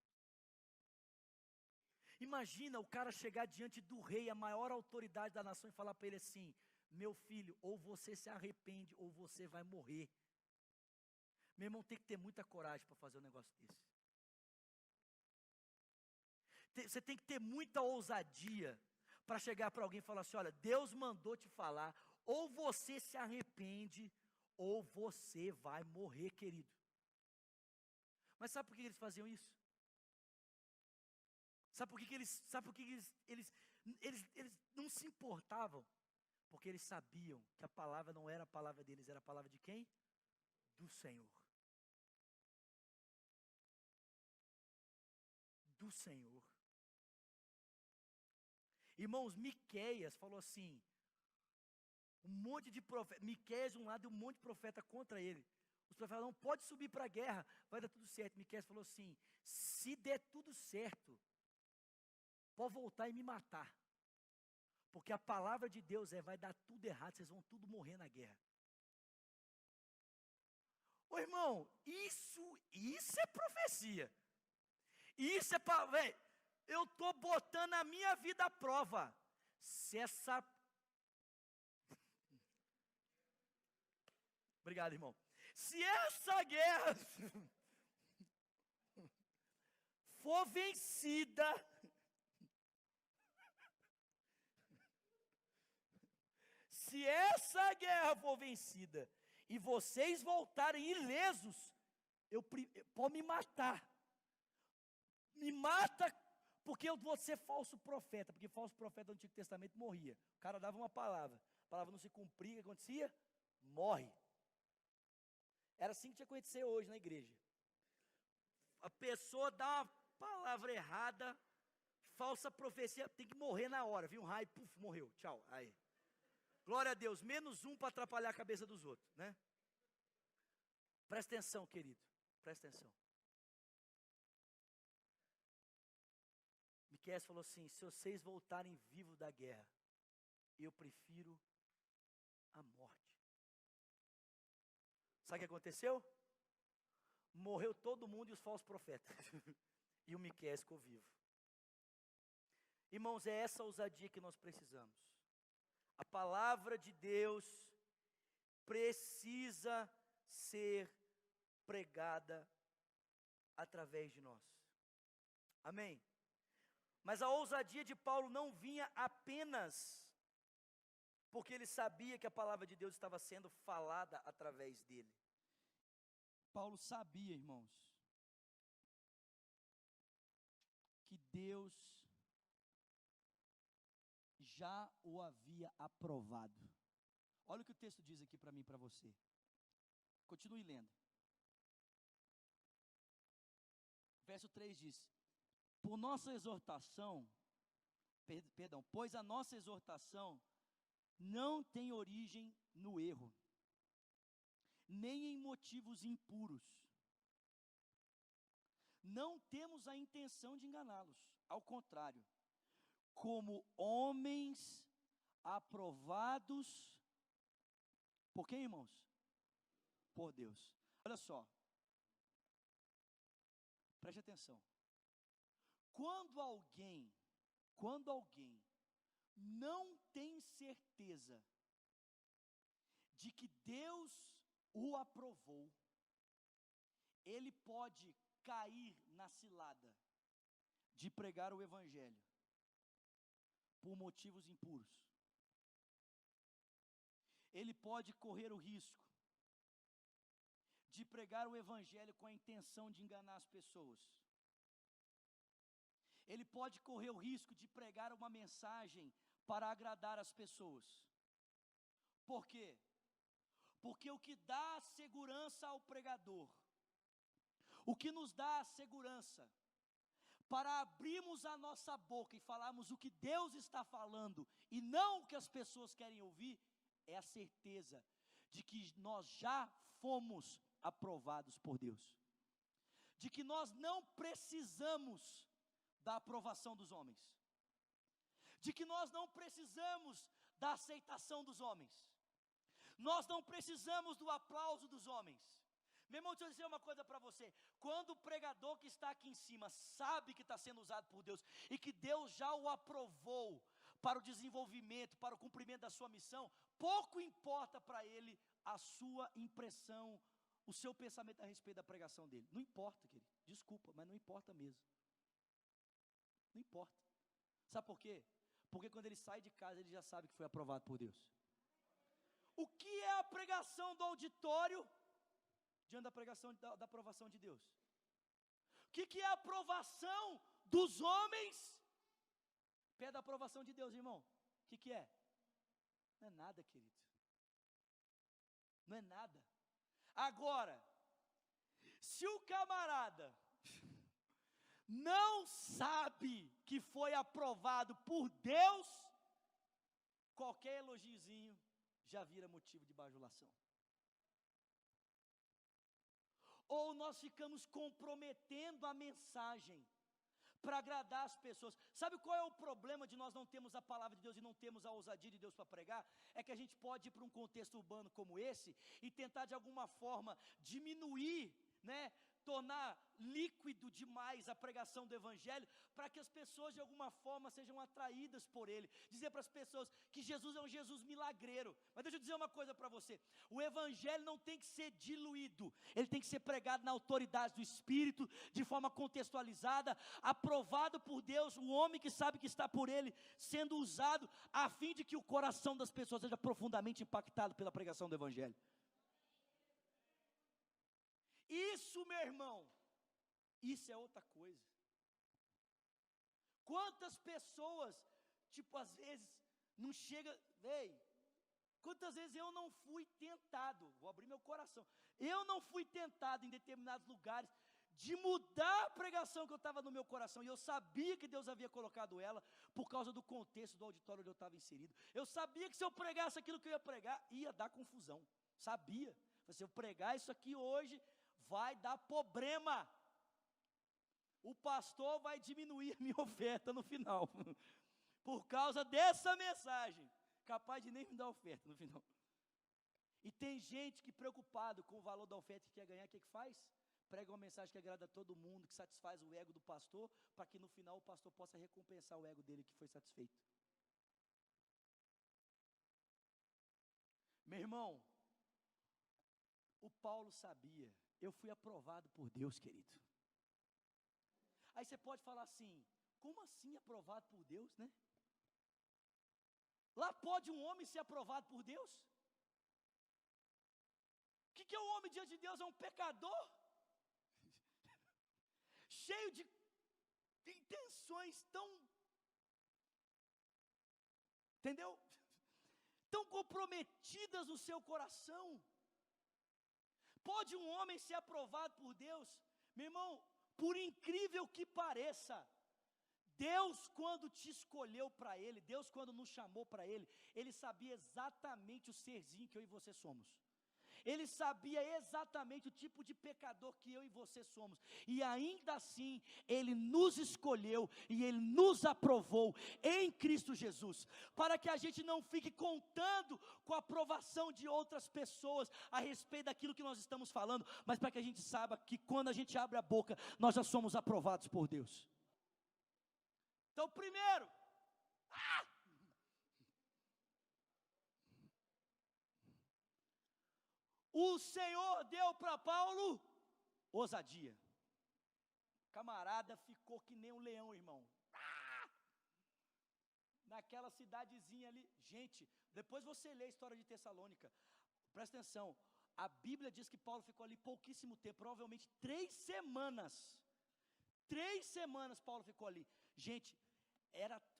Imagina o cara chegar diante do rei, a maior autoridade da nação, e falar para ele assim: meu filho, ou você se arrepende, ou você vai morrer. Meu irmão, tem que ter muita coragem para fazer um negócio desse. Você tem que ter muita ousadia para chegar para alguém e falar assim: olha, Deus mandou te falar, ou você se arrepende, ou você vai morrer, querido. Mas sabe por que eles faziam isso? Sabe por que eles não se importavam? Porque eles sabiam que a palavra não era a palavra deles, era a palavra de quem? Do Senhor. Do Senhor. Irmãos, Miqueias falou assim, um monte de profeta, Miqueias de um lado e um monte de profeta contra ele. Os profetas falaram: não pode subir para a guerra, vai dar tudo certo. Miqueias falou assim: se der tudo certo, pode voltar e me matar. Porque a palavra de Deus vai dar tudo errado, vocês vão tudo morrer na guerra. Ô irmão, isso é profecia. Isso é para, eu estou botando a minha vida à prova. Se essa... Obrigado, irmão. Se essa guerra for vencida, se essa guerra for vencida e vocês voltarem ilesos, pode me matar. Me mata, porque eu vou ser falso profeta. Porque falso profeta do Antigo Testamento morria. O cara dava uma palavra, a palavra não se cumpria, o que acontecia? Morre. Era assim que tinha que acontecer hoje na igreja. A pessoa dá uma palavra errada, falsa profecia, tem que morrer na hora. Viu um raio, puf, morreu, tchau. Aí. Glória a Deus, menos um para atrapalhar a cabeça dos outros, né? Presta atenção, querido, presta atenção. Miqueias falou assim: se vocês voltarem vivos da guerra, eu prefiro a morte. Sabe o que aconteceu? Morreu todo mundo e os falsos profetas. E o Miqueias ficou vivo. Irmãos, é essa ousadia que nós precisamos. A palavra de Deus precisa ser pregada através de nós. Amém? Mas a ousadia de Paulo não vinha apenas porque ele sabia que a palavra de Deus estava sendo falada através dele. Paulo sabia, irmãos, que Deus já o havia aprovado. Olha o que o texto diz aqui para mim e para você. Continue lendo. Verso 3 diz: por nossa exortação, pois a nossa exortação não tem origem no erro, nem em motivos impuros. Não temos a intenção de enganá-los, ao contrário, como homens aprovados, por quem, irmãos? Por Deus. Olha só, preste atenção. Quando alguém não tem certeza de que Deus o aprovou, ele pode cair na cilada de pregar o evangelho por motivos impuros. Ele pode correr o risco de pregar o evangelho com a intenção de enganar as pessoas. Ele pode correr o risco de pregar uma mensagem para agradar as pessoas. Por quê? Porque o que dá segurança ao pregador, o que nos dá segurança para abrirmos a nossa boca e falarmos o que Deus está falando e não o que as pessoas querem ouvir, é a certeza de que nós já fomos aprovados por Deus, de que nós não precisamos da aprovação dos homens, de que nós não precisamos da aceitação dos homens, nós não precisamos do aplauso dos homens. Meu irmão, deixa eu dizer uma coisa para você: quando o pregador que está aqui em cima sabe que está sendo usado por Deus e que Deus já o aprovou para o desenvolvimento, para o cumprimento da sua missão, pouco importa para ele a sua impressão, o seu pensamento a respeito da pregação dele. Não importa, querido, desculpa, mas não importa mesmo. Não importa. Sabe por quê? Porque quando ele sai de casa, ele já sabe que foi aprovado por Deus. O que é a pregação do auditório diante da pregação da aprovação de Deus? O que é a aprovação dos homens perto da aprovação de Deus, irmão? O que é? Não é nada, querido. Não é nada. Agora, se o camarada não sabe que foi aprovado por Deus, qualquer elogiozinho já vira motivo de bajulação. Ou nós ficamos comprometendo a mensagem para agradar as pessoas. Sabe qual é o problema de nós não termos a palavra de Deus e não termos a ousadia de Deus para pregar? É que a gente pode ir para um contexto urbano como esse e tentar de alguma forma diminuir, tornar líquido demais a pregação do evangelho, para que as pessoas de alguma forma sejam atraídas por ele. Dizer para as pessoas que Jesus é um Jesus milagreiro. Mas deixa eu dizer uma coisa para você: o evangelho não tem que ser diluído, ele tem que ser pregado na autoridade do Espírito, de forma contextualizada, aprovado por Deus, o homem que sabe que está por ele sendo usado, a fim de que o coração das pessoas seja profundamente impactado pela pregação do evangelho. Isso, meu irmão, isso é outra coisa. Quantas pessoas, às vezes, não chega, Quantas vezes eu não fui tentado, vou abrir meu coração, eu não fui tentado em determinados lugares, de mudar a pregação que eu estava no meu coração, e eu sabia que Deus havia colocado ela, por causa do contexto do auditório onde eu estava inserido. Eu sabia que se eu pregasse aquilo que eu ia pregar, ia dar confusão, sabia. Se eu pregar isso aqui hoje, vai dar problema, o pastor vai diminuir a minha oferta no final, por causa dessa mensagem, capaz de nem me dar oferta no final. E tem gente que preocupado com o valor da oferta que quer ganhar, o que faz? Prega uma mensagem que agrada a todo mundo, que satisfaz o ego do pastor, para que no final o pastor possa recompensar o ego dele que foi satisfeito. Meu irmão, o Paulo sabia, eu fui aprovado por Deus, querido. Aí você pode falar assim, como assim aprovado por Deus, né? Lá pode um homem ser aprovado por Deus? O que é o homem diante de Deus? É um pecador? Cheio de intenções tão, entendeu? Tão comprometidas no seu coração. Pode um homem ser aprovado por Deus? Meu irmão, por incrível que pareça, Deus quando te escolheu para Ele, Deus quando nos chamou para Ele, Ele sabia exatamente o serzinho que eu e você somos. Ele sabia exatamente o tipo de pecador que eu e você somos, e ainda assim, Ele nos escolheu, e Ele nos aprovou em Cristo Jesus, para que a gente não fique contando com a aprovação de outras pessoas, a respeito daquilo que nós estamos falando, mas para que a gente saiba que quando a gente abre a boca, nós já somos aprovados por Deus. Então primeiro, o Senhor deu para Paulo ousadia. Camarada ficou que nem um leão, irmão. Naquela cidadezinha ali. Gente, depois você lê a história de Tessalônica. Presta atenção. A Bíblia diz que Paulo ficou ali pouquíssimo tempo, provavelmente 3 semanas. 3 semanas Paulo ficou ali. Gente,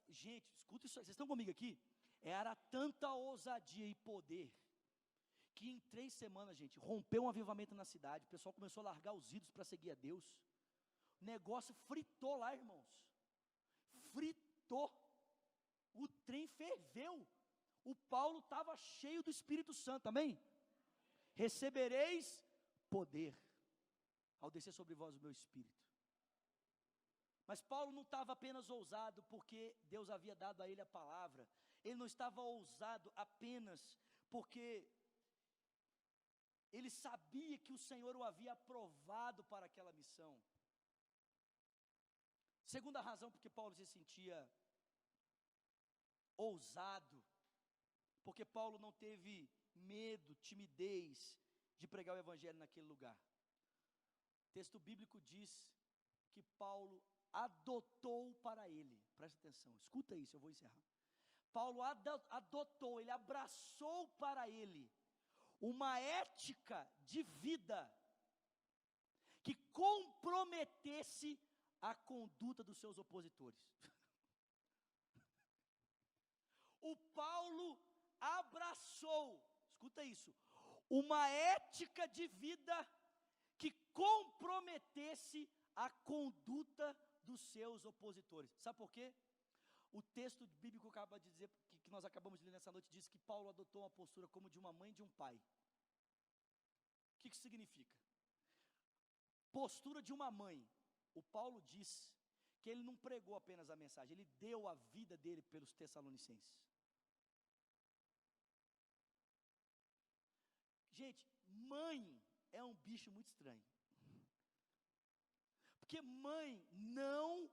escuta isso aí, vocês estão comigo aqui? Era tanta ousadia e poder, que em 3 semanas, gente, rompeu um avivamento na cidade, o pessoal começou a largar os ídolos para seguir a Deus, o negócio fritou lá, irmãos, fritou, o trem ferveu, o Paulo estava cheio do Espírito Santo, amém? Recebereis poder, ao descer sobre vós o meu Espírito. Mas Paulo não estava apenas ousado, porque Deus havia dado a ele a palavra, ele não estava ousado apenas, porque ele sabia que o Senhor o havia aprovado para aquela missão. Segunda razão porque Paulo se sentia ousado, porque Paulo não teve medo, timidez de pregar o evangelho naquele lugar. O texto bíblico diz que Paulo adotou para ele, presta atenção, escuta isso, eu vou encerrar. Paulo adotou, ele abraçou para ele uma ética de vida que comprometesse a conduta dos seus opositores. O Paulo abraçou, escuta isso, uma ética de vida que comprometesse a conduta dos seus opositores. Sabe por quê? O texto bíblico acaba de dizer, que nós acabamos de ler nessa noite, diz que Paulo adotou uma postura como de uma mãe e de um pai. O que isso significa? Postura de uma mãe. O Paulo diz que ele não pregou apenas a mensagem, ele deu a vida dele pelos Tessalonicenses. Gente, mãe é um bicho muito estranho. Porque mãe não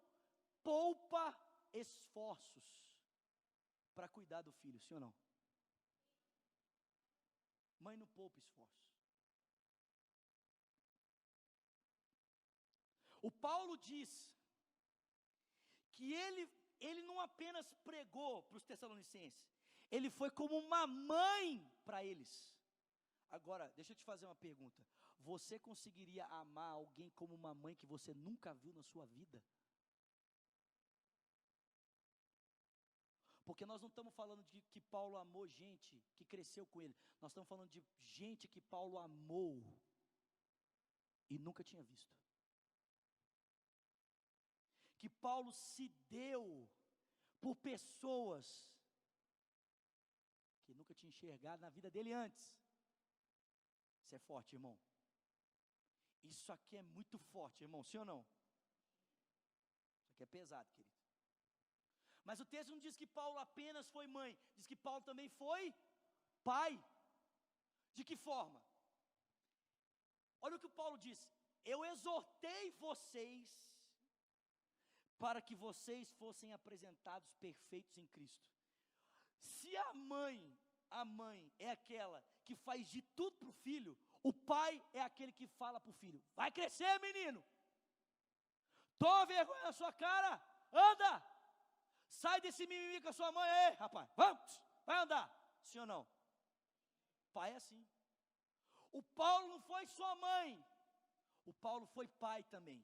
poupa esforços para cuidar do filho, sim ou não? Mãe não poupa esforço. O Paulo diz que ele não apenas pregou para os Tessalonicenses, ele foi como uma mãe para eles. Agora, deixa eu te fazer uma pergunta. Você conseguiria amar alguém como uma mãe que você nunca viu na sua vida? Porque nós não estamos falando de que Paulo amou gente que cresceu com ele. Nós estamos falando de gente que Paulo amou e nunca tinha visto. Que Paulo se deu por pessoas que nunca tinha enxergado na vida dele antes. Isso é forte, irmão. Isso aqui é muito forte, irmão, sim ou não? Isso aqui é pesado, querido. Mas o texto não diz que Paulo apenas foi mãe, diz que Paulo também foi pai. De que forma? Olha o que o Paulo diz: eu exortei vocês para que vocês fossem apresentados perfeitos em Cristo. Se a mãe é aquela que faz de tudo para o filho, o pai é aquele que fala para o filho: vai crescer, menino, toma vergonha na sua cara, anda, sai desse mimimi com a sua mãe aí, rapaz, vamos, vai andar, sim ou não? Pai é assim. O Paulo não foi só mãe, o Paulo foi pai também.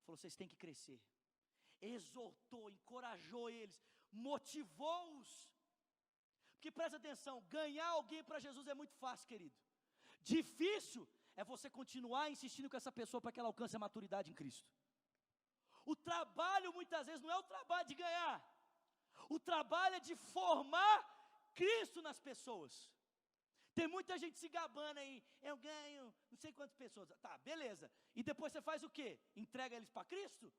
Falou: vocês têm que crescer. Exortou, encorajou eles, motivou-os. Porque presta atenção, ganhar alguém para Jesus é muito fácil, querido. Difícil é você continuar insistindo com essa pessoa para que ela alcance a maturidade em Cristo. O trabalho muitas vezes não é o trabalho de ganhar, o trabalho é de formar Cristo nas pessoas. Tem muita gente se gabando aí: eu ganho não sei quantas pessoas. Tá, beleza. E depois você faz o quê? Entrega eles para Cristo?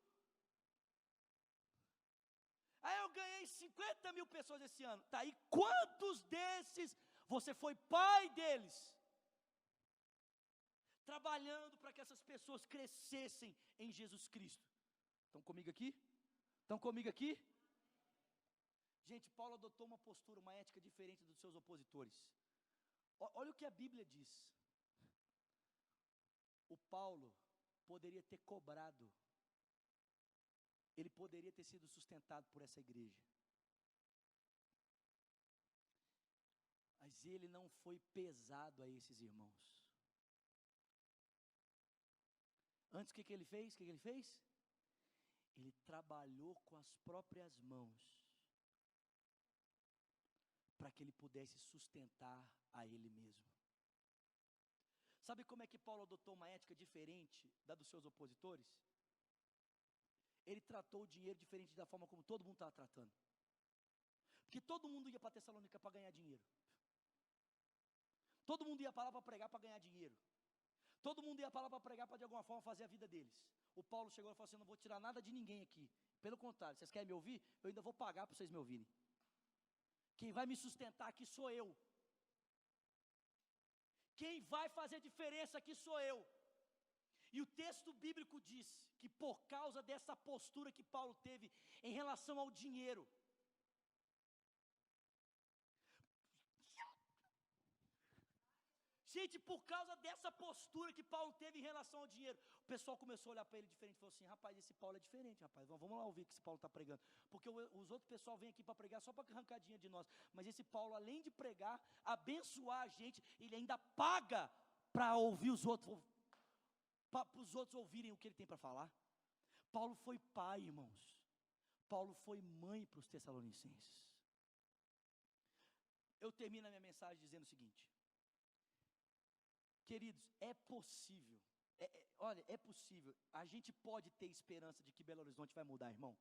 Aí eu ganhei 50 mil pessoas esse ano. Tá, e quantos desses você foi pai deles? Trabalhando para que essas pessoas crescessem em Jesus Cristo. Estão comigo aqui? Estão comigo aqui? Gente, Paulo adotou uma postura, uma ética diferente dos seus opositores. Olha o que a Bíblia diz. O Paulo poderia ter cobrado, ele poderia ter sido sustentado por essa igreja, mas ele não foi pesado a esses irmãos. Antes o que ele fez? Ele trabalhou com as próprias mãos, para que ele pudesse sustentar a ele mesmo. Sabe como é que Paulo adotou uma ética diferente da dos seus opositores? Ele tratou o dinheiro diferente da forma como todo mundo estava tratando. Porque todo mundo ia para Tessalônica para ganhar dinheiro. Todo mundo ia para lá para pregar para ganhar dinheiro. Todo mundo ia para lá para pregar para de alguma forma fazer a vida deles. O Paulo chegou e falou assim: eu não vou tirar nada de ninguém aqui. Pelo contrário, vocês querem me ouvir? Eu ainda vou pagar para vocês me ouvirem. Quem vai me sustentar aqui sou eu. Quem vai fazer diferença aqui sou eu. E o texto bíblico diz que por causa dessa postura que Paulo teve em relação ao dinheiro, gente, por causa dessa postura que Paulo teve em relação ao dinheiro, o pessoal começou a olhar para ele diferente e falou assim: rapaz, esse Paulo é diferente, rapaz, vamos lá ouvir o que esse Paulo está pregando. Porque os outros pessoal vêm aqui para pregar só para arrancar dinheiro de nós, mas esse Paulo, além de pregar, abençoar a gente, ele ainda paga para ouvir os outros, para os outros ouvirem o que ele tem para falar. Paulo foi pai, irmãos. Paulo foi mãe para os Tessalonicenses. Eu termino a minha mensagem dizendo o seguinte: queridos, é possível, olha, é possível, a gente pode ter esperança de que Belo Horizonte vai mudar, irmão.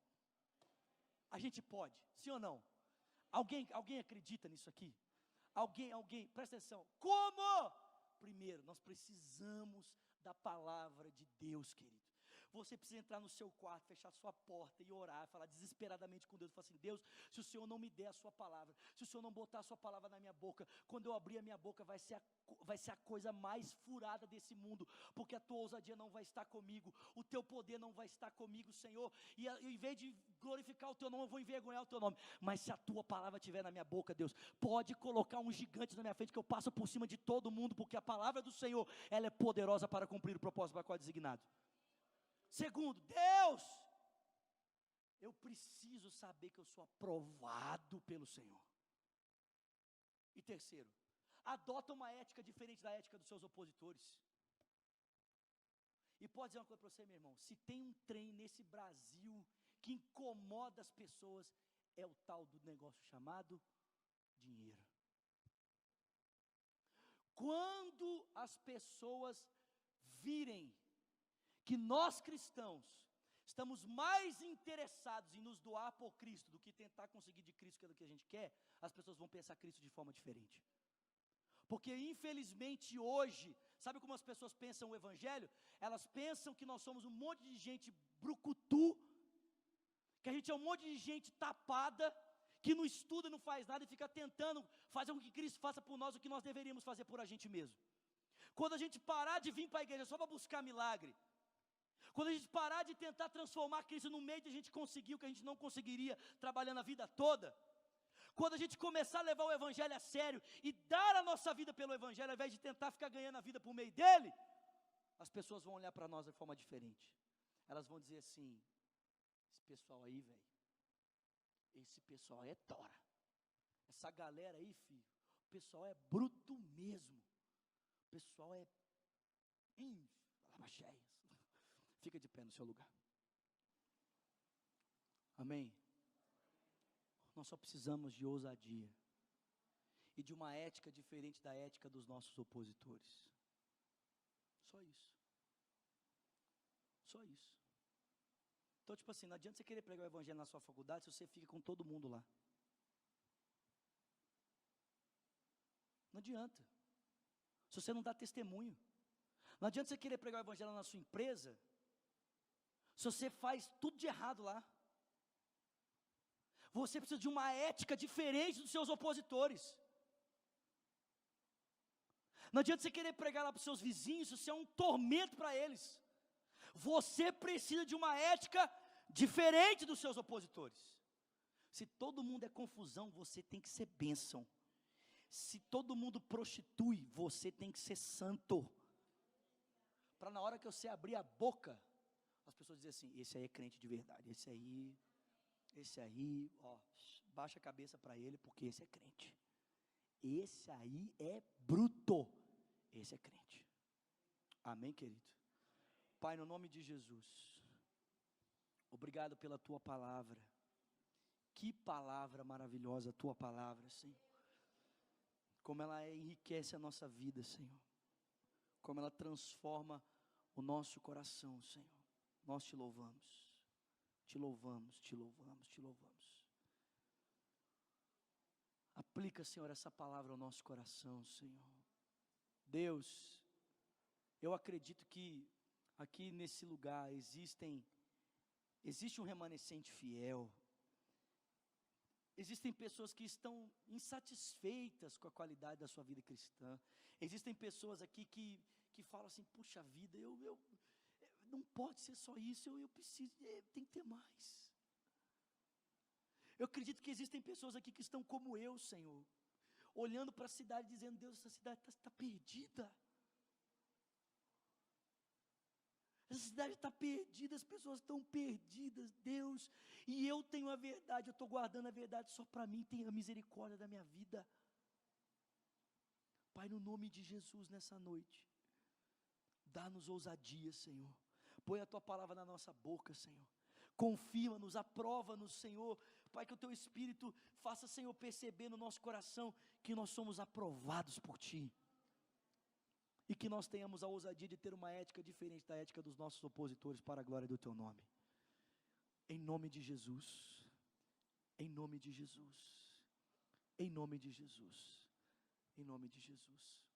A gente pode, sim ou não? Alguém acredita nisso aqui? Alguém, presta atenção. Como? Primeiro, nós precisamos da palavra de Deus, querido. Você precisa entrar no seu quarto, fechar sua porta e orar, falar desesperadamente com Deus, falar assim: Deus, se o Senhor não me der a sua palavra, se o Senhor não botar a sua palavra na minha boca, quando eu abrir a minha boca vai ser a coisa mais furada desse mundo, porque a tua ousadia não vai estar comigo, o teu poder não vai estar comigo, Senhor, e em vez de glorificar o teu nome, eu vou envergonhar o teu nome. Mas se a tua palavra estiver na minha boca, Deus, pode colocar um gigante na minha frente, que eu passo por cima de todo mundo, porque a palavra do Senhor, ela é poderosa para cumprir o propósito para qual é designado. Segundo, Deus, eu preciso saber que eu sou aprovado pelo Senhor. E terceiro, adota uma ética diferente da ética dos seus opositores. E pode dizer uma coisa para você, meu irmão: se tem um trem nesse Brasil que incomoda as pessoas, é o tal do negócio chamado dinheiro. Quando as pessoas virem que nós cristãos estamos mais interessados em nos doar por Cristo do que tentar conseguir de Cristo aquilo que a gente quer, as pessoas vão pensar Cristo de forma diferente. Porque infelizmente hoje, sabe como as pessoas pensam o Evangelho? Elas pensam que nós somos um monte de gente brucutu, que a gente é um monte de gente tapada, que não estuda, não faz nada e fica tentando fazer com que Cristo faça por nós o que nós deveríamos fazer por a gente mesmo. Quando a gente parar de vir para a igreja só para buscar milagre, quando a gente parar de tentar transformar Cristo no meio de a gente conseguir o que a gente não conseguiria trabalhando a vida toda, quando a gente começar a levar o Evangelho a sério e dar a nossa vida pelo Evangelho, ao invés de tentar ficar ganhando a vida por meio dele, as pessoas vão olhar para nós de forma diferente. Elas vão dizer assim: esse pessoal aí, velho, esse pessoal é tora. Essa galera aí, filho, o pessoal é bruto mesmo. O pessoal é labacheias. Fica de pé no seu lugar. Amém? Nós só precisamos de ousadia e de uma ética diferente da ética dos nossos opositores. Só isso. Só isso. Então, tipo assim, não adianta você querer pregar o Evangelho na sua faculdade se você fica com todo mundo lá. Não adianta. Se você não dá testemunho. Não adianta você querer pregar o Evangelho na sua empresa se você faz tudo de errado lá. Você precisa de uma ética diferente dos seus opositores. Não adianta você querer pregar lá para os seus vizinhos se você é um tormento para eles. Você precisa de uma ética diferente dos seus opositores. Se todo mundo é confusão, você tem que ser bênção. Se todo mundo prostitui, você tem que ser santo. Para na hora que você abrir a boca, as pessoas dizem assim: esse aí é crente de verdade, esse aí, ó, baixa a cabeça para ele, porque esse é crente. Esse aí é bruto, esse é crente. Amém, querido? Pai, no nome de Jesus, obrigado pela tua palavra. Que palavra maravilhosa a tua palavra, Senhor. Como ela enriquece a nossa vida, Senhor. Como ela transforma o nosso coração, Senhor. Nós te louvamos. Te louvamos, te louvamos, te louvamos. Aplica, Senhor, essa palavra ao nosso coração, Senhor. Deus, eu acredito que aqui nesse lugar existe um remanescente fiel. Existem pessoas que estão insatisfeitas com a qualidade da sua vida cristã. Existem pessoas aqui que falam assim: puxa vida, não pode ser só isso, eu preciso, tem que ter mais. Eu acredito que existem pessoas aqui que estão como eu, Senhor, olhando para a cidade dizendo: Deus, essa cidade está perdida. Essa cidade está perdida, as pessoas estão perdidas, Deus, e eu tenho a verdade, eu estou guardando a verdade só para mim, tenha misericórdia da minha vida. Pai, no nome de Jesus, nessa noite, dá-nos ousadia, Senhor, põe a tua palavra na nossa boca, Senhor, confirma-nos, aprova-nos, Senhor. Pai, que o teu Espírito faça, Senhor, perceber no nosso coração que nós somos aprovados por ti. E que nós tenhamos a ousadia de ter uma ética diferente da ética dos nossos opositores, para a glória do teu nome. Em nome de Jesus. Em nome de Jesus. Em nome de Jesus. Em nome de Jesus.